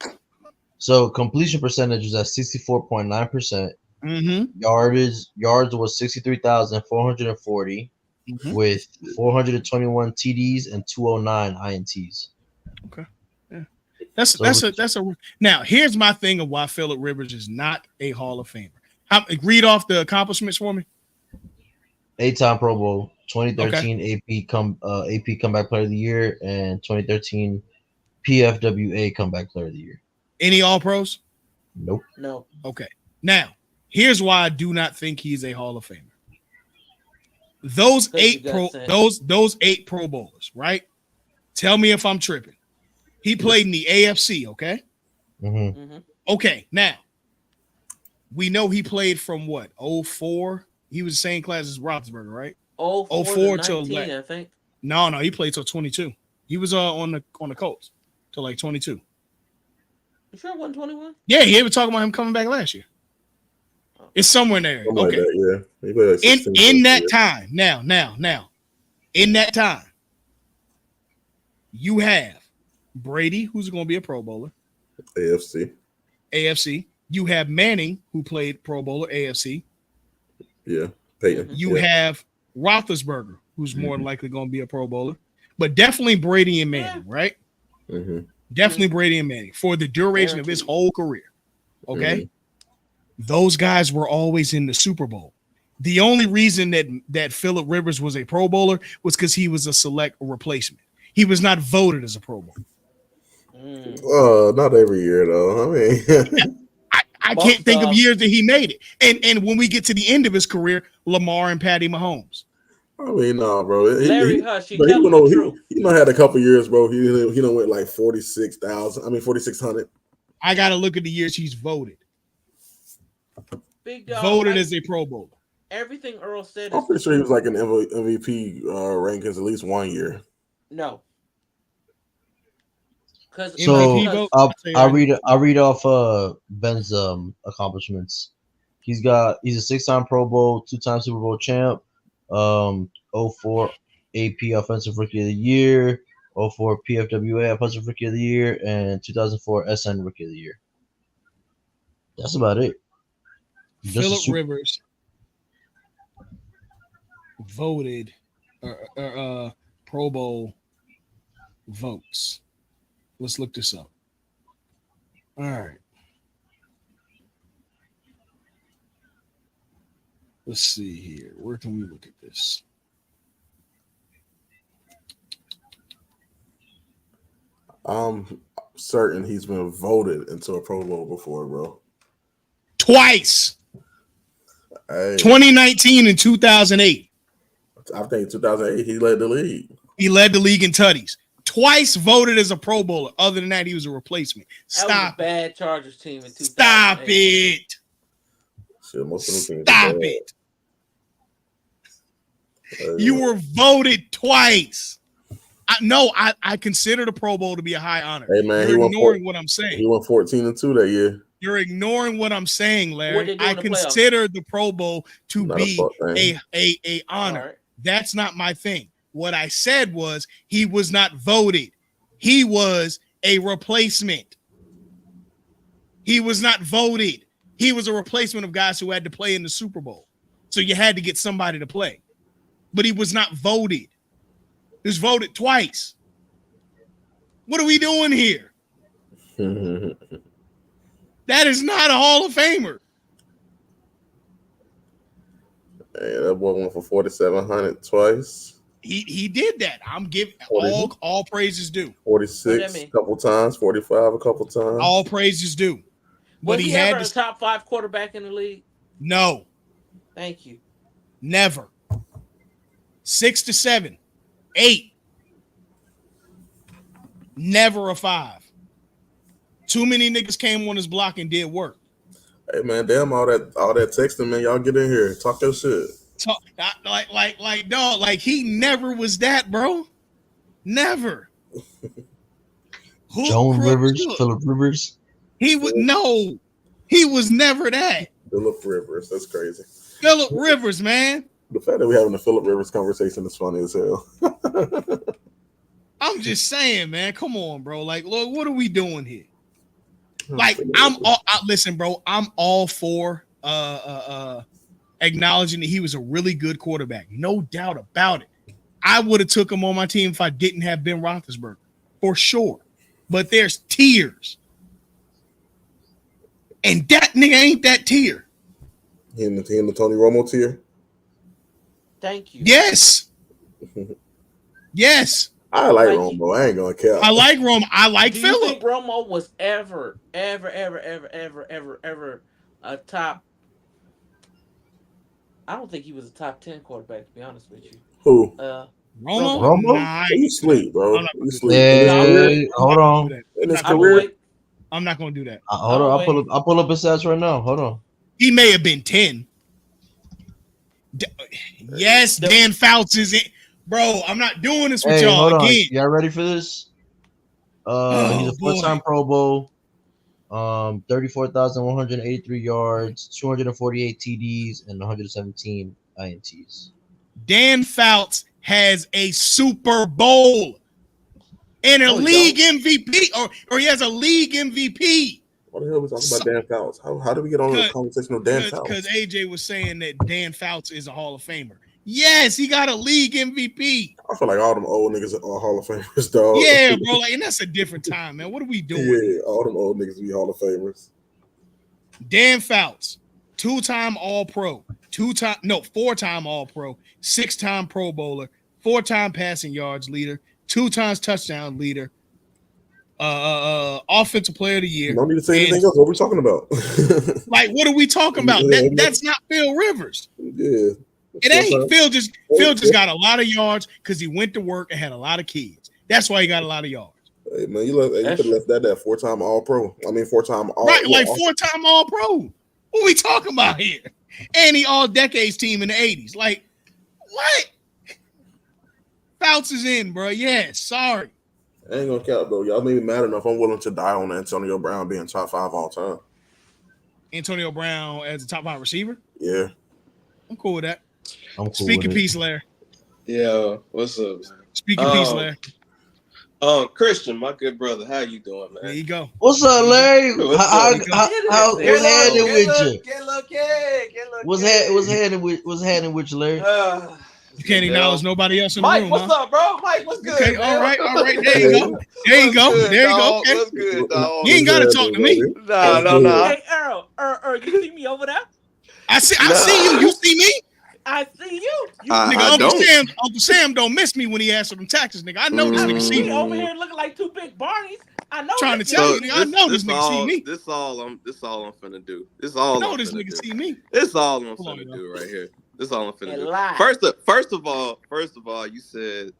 Completion percentage was at 64.9%. Yards was 63,440 with 421 TDs and 209 INTs. Okay. Yeah. That's a now here's my thing of why Phillip Rivers is not a Hall of Famer. Read off the accomplishments for me. 8-time Pro Bowl, 2013 AP Comeback Player of the Year, and 2013 PFWA Comeback Player of the Year. Any All Pros? Nope. No. Okay. Now, here's why I do not think he's a Hall of Famer. Those 8 Pro Bowlers, right? Tell me if I'm tripping. He played in the AFC, okay? Okay, now we know he played from what? 04? He was the same class as Roethlisberger, right? 04 till 19, I think. No, he played till 22. He was on the Colts till like 22. You sure it wasn't 21? Yeah, he ever talking about him coming back last year. It's somewhere in there. Okay. Like that, yeah. In that time, now, in that time, You have Brady, who's going to be a Pro Bowler. AFC. You have Manning, who played Pro Bowler, AFC. Yeah. Peyton. You have Roethlisberger, who's more than likely going to be a Pro Bowler. But definitely Brady and Manning, right? Mm-hmm. Definitely Brady and Manning for the duration of his whole career. Okay? Those guys were always in the Super Bowl. The only reason that Phillip Rivers was a Pro Bowler was because he was a select replacement. He was not voted as a Pro Bowler. Not every year though. I mean, I can't think of years that he made it. And when we get to the end of his career, Lamar and Patty Mahomes. I mean, no, bro. Larry Hush, he had a couple years, bro. He done went like 46,000. I mean, 4,600. I got to look at the years he's voted. Big dog, voted as a Pro Bowler. Everything Earl said. I'm pretty sure he was like in MVP rankings at least 1 year. No. So I'll read off Ben's accomplishments. He's a 6-time Pro Bowl, 2-time Super Bowl champ, 04 AP Offensive Rookie of the Year, 04 PFWA Offensive Rookie of the Year, and 2004 SN Rookie of the Year. That's about it. Phillip Rivers voted Pro Bowl votes. Let's look this up. All right. Let's see here. Where can we look at this? I'm certain he's been voted into a Pro Bowl before, bro. Twice. Hey. 2019 and 2008. I think 2008 he led the league. He led the league in tutties. Twice voted as a Pro Bowler. Other than that, he was a replacement. That was a bad Chargers team in 2008. Stop it. Stop it. You were voted twice. I consider the Pro Bowl to be a high honor. Hey man, you're ignoring what I'm saying. He won 14-2 that year. You're ignoring what I'm saying, Larry. I consider the Pro Bowl to be a honor. Right. That's not my thing. What I said was he was not voted. He was a replacement. He was not voted. He was a replacement of guys who had to play in the Super Bowl. So you had to get somebody to play. But he was not voted. He was voted twice. What are we doing here? That is not a Hall of Famer. Hey, that boy went for 4,700 twice. He did that. I'm giving all praises due. 46 a couple times, 45 a couple times. All praises due. But he had a top 5 quarterback in the league? No. Thank you. Never. 6 to 7, 8. Never a 5. Too many niggas came on his block and did work. Hey man, damn all that texting, man. Y'all get in here, talk your shit. Dog, he never was that, bro. Never. Joan Rivers, Phillip Rivers. He was never that. Phillip Rivers, that's crazy. Phillip Rivers, man. The fact that we're having a Phillip Rivers conversation is funny as hell. I'm just saying, man. Come on, bro. Look, what are we doing here? Listen, bro. I'm all for acknowledging that he was a really good quarterback. No doubt about it. I would have took him on my team if I didn't have Ben Roethlisberger, for sure. But there's tiers. And that nigga ain't that tier. He in the Tony Romo tier? Thank you. Yes. Yes. I like Romo. I ain't gonna care. I like Romo. I like Phillip. Do you think Romo was ever a top? I don't think he was a top 10 quarterback, to be honest with you. Who? Romo? Nah, you sleep, bro. You sleep. Hey, hold on. In his career, I'm not gonna do that. Hold on. I'll pull up his stats right now. Hold on. He may have been 10. Yes, Dan Fouts is it. Bro, I'm not doing this with y'all again. Y'all ready for this? He's a 4-time Pro Bowl. 34,183 yards, 248 TDs, and 117 INTs. Dan Fouts has a Super Bowl. and a league MVP, or he has a league MVP. What the hell are we talking about Dan Fouts? How do we get on the conversation of Dan Fouts? Because AJ was saying that Dan Fouts is a Hall of Famer. Yes, he got a league MVP. I feel like all them old niggas are Hall of Famers, dog. Yeah, bro. Like, and that's a different time, man. What are we doing? Yeah, all them old niggas be Hall of Famers. Dan Fouts, 2-time All-Pro, 4-time All-Pro, 6-time Pro Bowler, 4-time passing yards leader, 2 times touchdown leader, Offensive Player of the Year. You don't need to say anything else. What are we talking about? Like, what are we talking about? That's not Phil Rivers. Yeah. It ain't. Phil just got a lot of yards because he went to work and had a lot of kids. That's why he got a lot of yards. Hey man, you could have left that 4-time All-Pro. I mean, 4-time All. Right, like 4-time All-Pro. What we talking about here? And he All-Decades team in the 80s. Like, what? Fouts is in, bro. Yeah, sorry. I ain't gonna count, though. Y'all made me mad enough. I'm willing to die on Antonio Brown being top 5 all time. Antonio Brown as a top 5 receiver? Yeah. I'm cool with that. I'm cool. Speak of peace, Larry. Yeah, what's up, man? Speak of peace, Larry. Christian, my good brother, how you doing, man? There you go. What's up, Larry? What's How's happening with you? Get a little kid. What's happening with you, Larry? You can't acknowledge nobody else in the Mike, room, what's up, bro? Mike, what's good? Okay, man? all right. There you go. There you go. Okay. What's good, dog? You ain't got to talk to me. No. Hey, Earl, you see me over there? I see you. You see me? I see you. Nigga, Uncle Sam don't miss me when he asks for them taxes, nigga. I know this nigga see me. Over here looking like 2 big Barneys. I know. Trying to tell you, nigga. I know this nigga see me. This all I'm finna do. This all I know this nigga see me. This all I'm finna do right here. This all I'm finna do. Lie. First of all, you said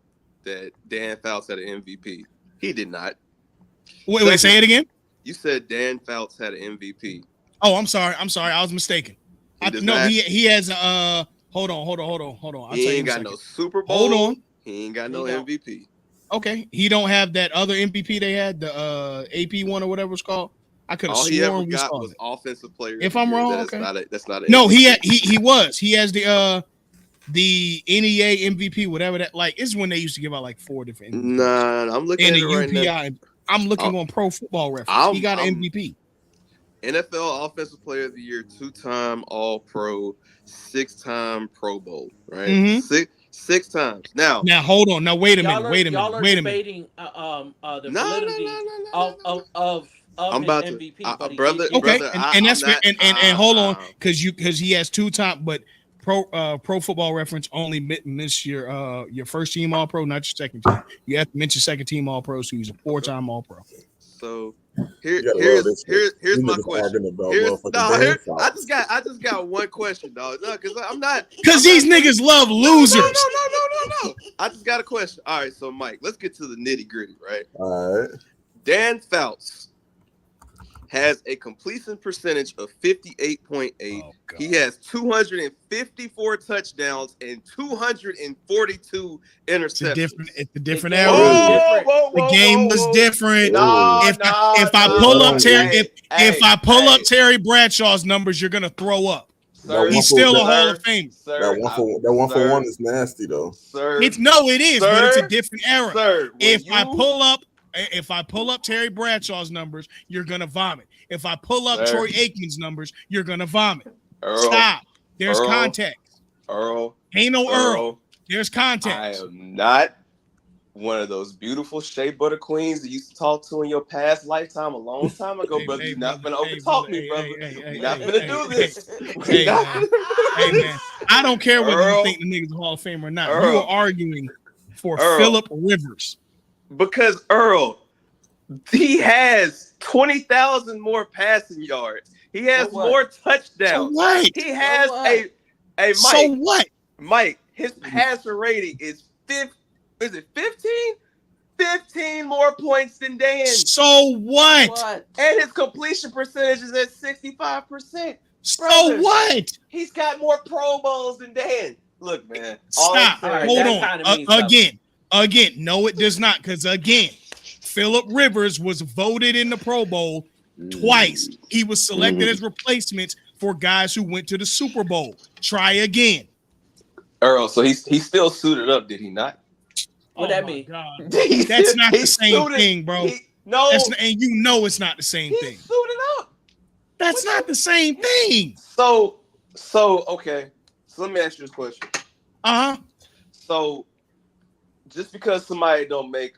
that Dan Fouts had an MVP. He did not. Wait, say it again. You said Dan Fouts had an MVP. Oh, I'm sorry. I was mistaken. He has a hold on. He ain't got no Super Bowl. Hold on. He ain't got no MVP. Okay. He don't have that other MVP they had, the AP one or whatever it's called. I could have sworn we saw was Offensive Player. If I'm wrong, that's not it. No, he was. He has the NEA MVP, whatever that like. It's when they used to give out like 4 different MVPs. Nah, I'm looking at it right now. I'm looking on Pro Football Reference. He got an MVP. NFL Offensive Player of the Year, 2-time All-Pro, 6-time Pro Bowl, right? Mm-hmm. Six times. Now hold on. Now wait a minute. Y'all are debating the validity of I'm his about MVP, to, brother. Okay, brother, and that's fair. And hold on, because he has 2 times, but Pro Football Reference only miss your first team All Pro, not your second team. You have to mention second team All Pro, so he's a 4-time All Pro. So here's my question. I just got one question, dog. No, because these niggas love losers. No. I just got a question. All right, so Mike, let's get to the nitty gritty, right? All right. Dan Fouts has a completion percentage of 58.8. He has 254 touchdowns and 242 interceptions. It's a different era. The game was different. If I pull up Terry Bradshaw's numbers, you're gonna throw up. He's still a Hall of Famer. That one for one is nasty though. Sir, it is, but it's a different era. Sir, if I pull up Terry Bradshaw's numbers, you're gonna vomit. If I pull up Troy Aikman's numbers, you're gonna vomit. Stop. There's context. Ain't no Earl. There's context. I am not one of those beautiful shea butter queens that you used to talk to in your past lifetime a long time ago, brother. You're not gonna overtalk me, brother. You're not gonna do this. Hey, man. I don't care whether you think the nigga's a Hall of Famer or not. You are arguing for Phillip Rivers. Because Earl, he has 20,000 more passing yards. He has more touchdowns. So what? He has a Mike. So what? Mike, his passer rating is 15? 15 more points than Dan. So what? And his completion percentage is at 65%. So what? He's got more Pro Bowls than Dan. Look, man. Stop. Hold on. Again, no, it does not. Because again, Phillip Rivers was voted in the Pro Bowl twice. He was selected as replacements for guys who went to the Super Bowl. Try again. Earl, so he still suited up, did he not? What that mean? God. That's not the same thing, bro. And you know it's not the same thing. Suited up. That's not the same thing. So okay. So let me ask you this question. So just because somebody don't make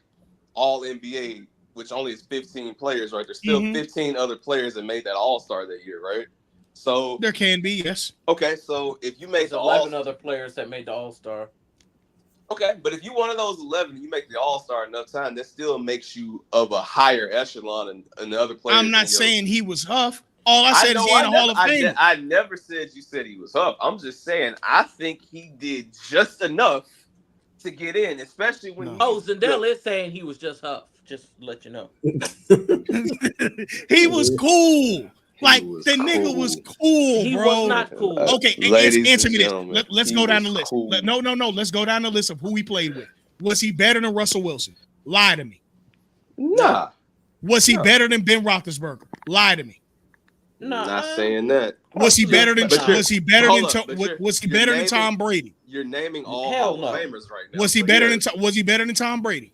all NBA, which only is 15 players, right? There's still 15 other players that made that All-Star that year, right? So there can be, yes. Okay, so if you make the 11 other players that made the All-Star. Okay, but if you one of those 11, you make the All-Star enough time, that still makes you of a higher echelon than the other players. I'm not saying he was Huff. All I said is he ain't a Hall of Fame. I never said you said he was Huff. I'm just saying I think he did just enough to get in, especially when Zendel is saying he was just Huff. Just to let you know. He was cool. Nigga was cool, bro. He was not cool. Okay, answer me this. Let's go down the list. Cool. No. Let's go down the list of who he played with. Was he better than Russell Wilson? Lie to me. Nah. Was he better than Ben Roethlisberger? Lie to me. No, not saying that. Was he better than Tom Brady? You're naming all Hall of Famers right now. Was he better than Tom Brady?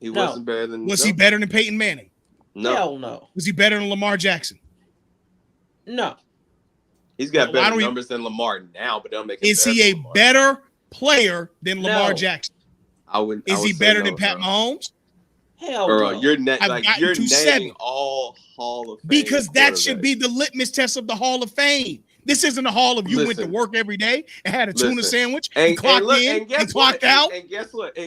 He wasn't better than. Was he better than Peyton Manning? No. Hell no. Was he better than Lamar Jackson? No. He's got better numbers than Lamar now, but don't make him. Is he a better player than Lamar Jackson? Is he better than Pat Mahomes? Hell no. You're naming all Hall of Fame because that should be the litmus test of the Hall of Fame. This isn't the Hall of you went to work every day and had a tuna sandwich and clocked in and clocked out. And guess what?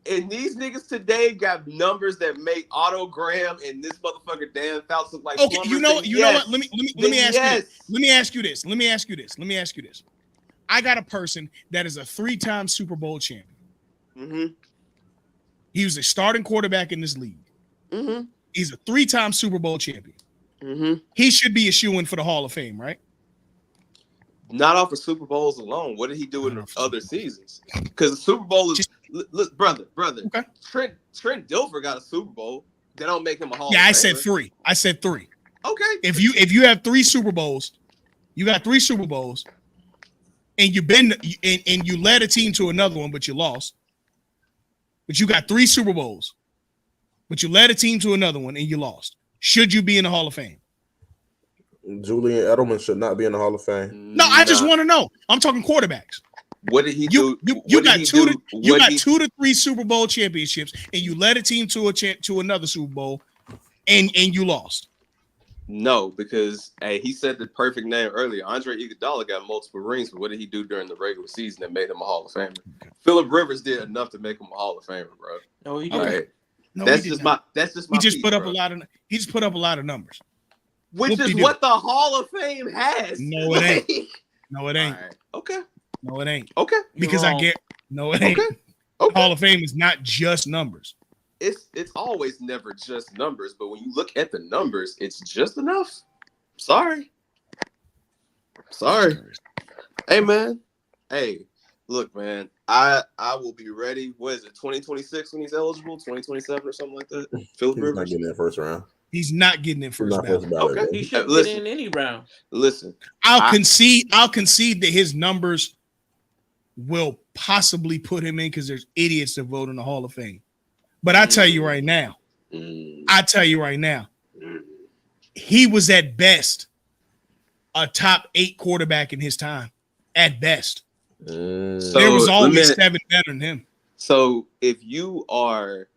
And these niggas today got numbers that make Otto Graham and this motherfucker Dan Fouts look like okay. You know what? Let me ask you this. I got a person that is a 3-time Super Bowl champion. Mm-hmm. He was a starting quarterback in this league. Mm-hmm. He's a 3-time Super Bowl champion. Mm-hmm. He should be a shoo-in for the Hall of Fame, right? Not off of Super Bowls alone. What did he do in other seasons? Because the Super Bowl is look, brother. Okay. Trent Dilfer got a Super Bowl. They don't make him a Hall of Famer. I said three. Okay. If you have 3 Super Bowls, you got 3 Super Bowls, and you led a team to another one, but you lost. But you got 3 Super Bowls, but you led a team to another one and you lost. Should you be in the Hall of Fame? Julian Edelman should not be in the Hall of Fame. No, I just want to know. I'm talking quarterbacks. What did he do? You got 2 to 3 Super Bowl championships, and you led a team to another Super Bowl, and you lost. No, because he said the perfect name earlier. Andre Iguodala got multiple rings, but what did he do during the regular season that made him a Hall of Famer? Phillip Rivers did enough to make him a Hall of Famer, bro. No, he didn't. Right. No, that's just my. He just put up a lot of. He just put up a lot of numbers. Which is what the Hall of Fame has. No, it ain't. No, it ain't. Right. Okay. No, it ain't. Okay. Because I get. No, it ain't. Okay. Hall of Fame is not just numbers. It's always never just numbers, but when you look at the numbers, it's just enough. Sorry. Hey, man. Hey, look, man. I will be ready. What is it? 2026 when he's eligible? 2027 or something like that? Phillip Rivers not getting in first round. He's not getting in first round. Okay, he should get in any round. Listen, I'll concede that his numbers will possibly put him in because there's idiots that vote in the Hall of Fame. But I tell you right now, he was at best a top 8 quarterback in his time. At best. So there was always 7 better than him. So if you are,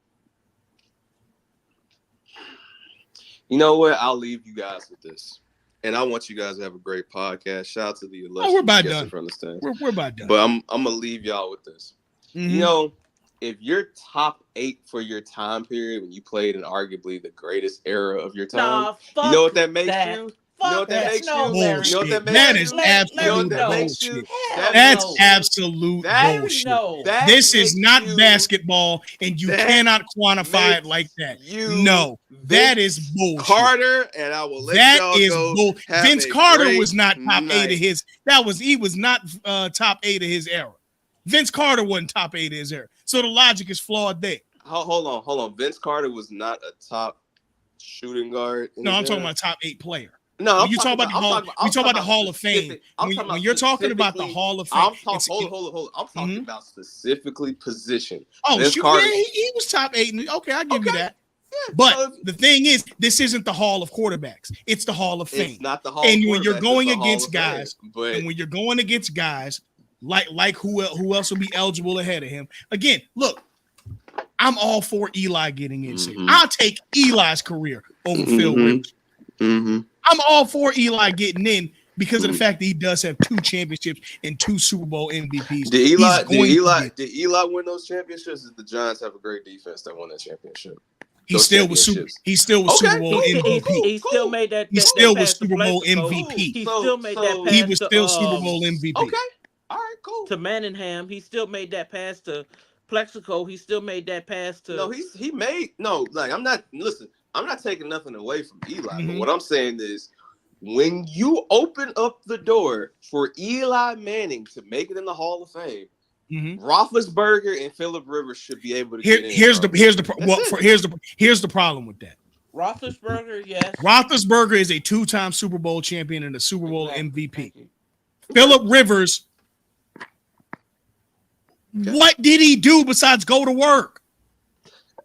you know what? I'll leave you guys with this. And I want you guys to have a great podcast. Shout out to the illustrious we're about done. From the stands. We're about done. But I'm gonna leave y'all with this. Mm-hmm. You know, if you're top 8 for your time period when you played in arguably the greatest era of your time, you know what that makes you? You know what that makes you? You know what that makes that is absolute bullshit. That's absolute bullshit. This is not basketball, and you cannot quantify it like that. No, that is bullshit. Carter, and I will let y'all go. Vince Carter was not top 8 of his. He was not top 8 of his era. Vince Carter wasn't top 8 of his era. So the logic is flawed there. Hold on. Vince Carter was not a top shooting guard. No, I'm talking about top 8 player. No, when you talk about the Hall, we talk about the Hall of Fame. When you're talking about the Hall of Fame, hold on. I'm talking about specifically position. Oh, shoot, yeah, he was top 8. Okay, I'll give you that. Yeah, but the thing is, this isn't the Hall of Quarterbacks. It's the Hall of Fame. It's not the Hall. And when you're going against guys, like who else will be eligible ahead of him? Again, look, I'm all for Eli getting in. I'll take Eli's career over Phil Rivers. I'm all for Eli getting in because of the fact that he does have 2 championships and 2 Super Bowl MVPs. Did Eli win those championships? Did the Giants have a great defense that won that championship? He still was Super Bowl MVP. He still made that. He still was Super Bowl MVP. He still made that pass. He was still Super Bowl MVP. Okay, all right, cool. To Manningham, he still made that pass to Plexico. He still made that pass to. No, he made no. Like I'm not taking nothing away from Eli. But what I'm saying is, when you open up the door for Eli Manning to make it in the Hall of Fame, Roethlisberger and Phillip Rivers should be able to get in. Here's the problem with that. Roethlisberger, yes. Roethlisberger is a 2-time Super Bowl champion and a Super Bowl MVP. Phillip Rivers, what did he do besides go to work?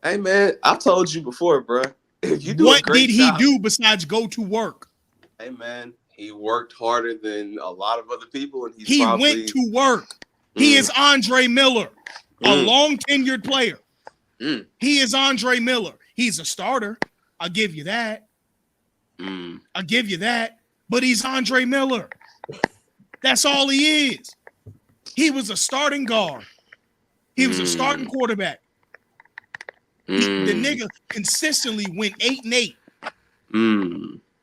Hey man, I told you before, bro. If you do what did he do besides go to work? Hey man, he worked harder than a lot of other people, and he went to work. He is Andre Miller, a long tenured player. He is Andre Miller. He's a starter. I'll give you that. I'll give you that. But he's Andre Miller. That's all he is. He was a starting guard. He was a starting quarterback. The nigga consistently went 8-8.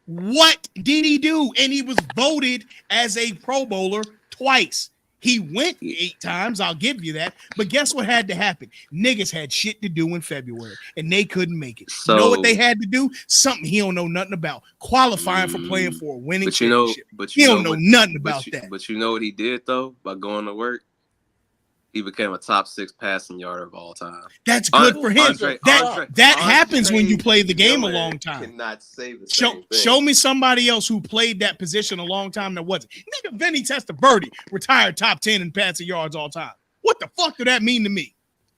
What did he do? And he was voted as a Pro Bowler twice. He went 8 times, I'll give you that. But guess what had to happen? Niggas had shit to do in February, and they couldn't make it. So, you know what they had to do? Something he don't know nothing about. Qualifying for playing for a winning championship. He don't know nothing about that. But you know what he did, though, by going to work? He became a top 6 passing yarder of all time. That's good for him. That happens when you play the game a long time. Cannot say the same thing. Show me somebody else who played that position a long time that wasn't. Nigga, Vinny Testaverde retired top 10 in passing yards all time. What the fuck did that mean to me?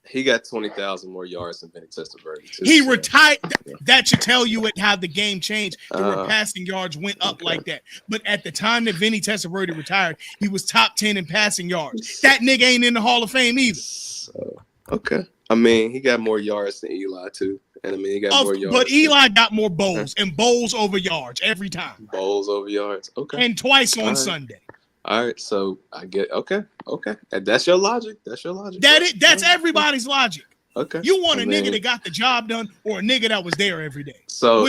He got 20,000 more yards than Vinny Testaverde. He retired. That should tell you how the game changed. Where passing yards went up like that. But at the time that Vinny Testaverde retired, he was top 10 in passing yards. That nigga ain't in the Hall of Fame either. Okay. I mean, he got more yards than Eli too. And I mean, he got more yards. But Eli got more bowls and bowls over yards every time. Bowls over yards. Okay. And twice on Sunday. All right, so I get okay. And that's your logic. That's That's everybody's logic. Okay. You want a nigga that got the job done or a nigga that was there every day? So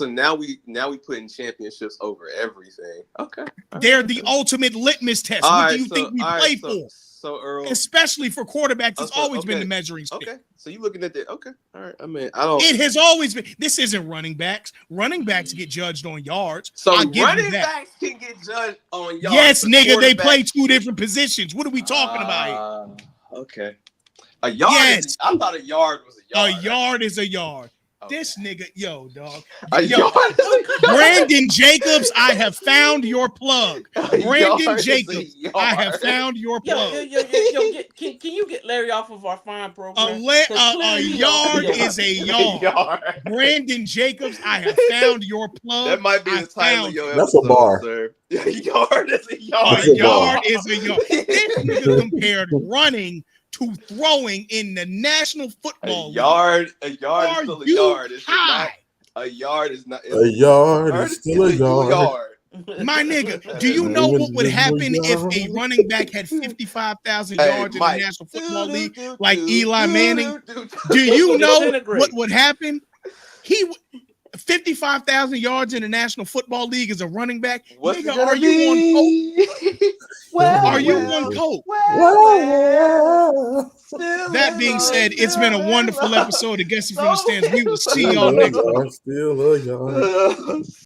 now we putting championships over everything. Okay. They're the ultimate litmus test. What do you think we play for? So Earl, especially for quarterbacks, it's always been the measuring stick. Okay, so you looking at that? Okay, all right. I mean, It has always been. This isn't running backs. Running backs get judged on yards. So running backs can get judged on yards. Yes, nigga, they play 2 different positions. What are we talking about here? Okay, a yard. Yes, I thought a yard was a yard. A yard is a yard. Okay. This nigga, yard. Brandon Jacobs, I have found your plug. Brandon Jacobs, I have found your plug. Can you get Larry off of our fine program? A yard is a yard. Brandon Jacobs, I have found your plug. That might be the title of your episode. That's a bar. Sir. A yard is a yard. A yard is a yard. This nigga compared running to throwing in the National Football League. A yard is still a yard. A yard is not. A yard is still a yard. My nigga, do you know what would happen if a running back had 55,000 yards in the National Football League like Eli Manning? Do you know what would happen? 55,000 yards in the National Football League as a running back. Nigga, are you on coke? Are you on coke? That being said, it's been a wonderful episode of Guessing from the Stands. We will see y'all next week.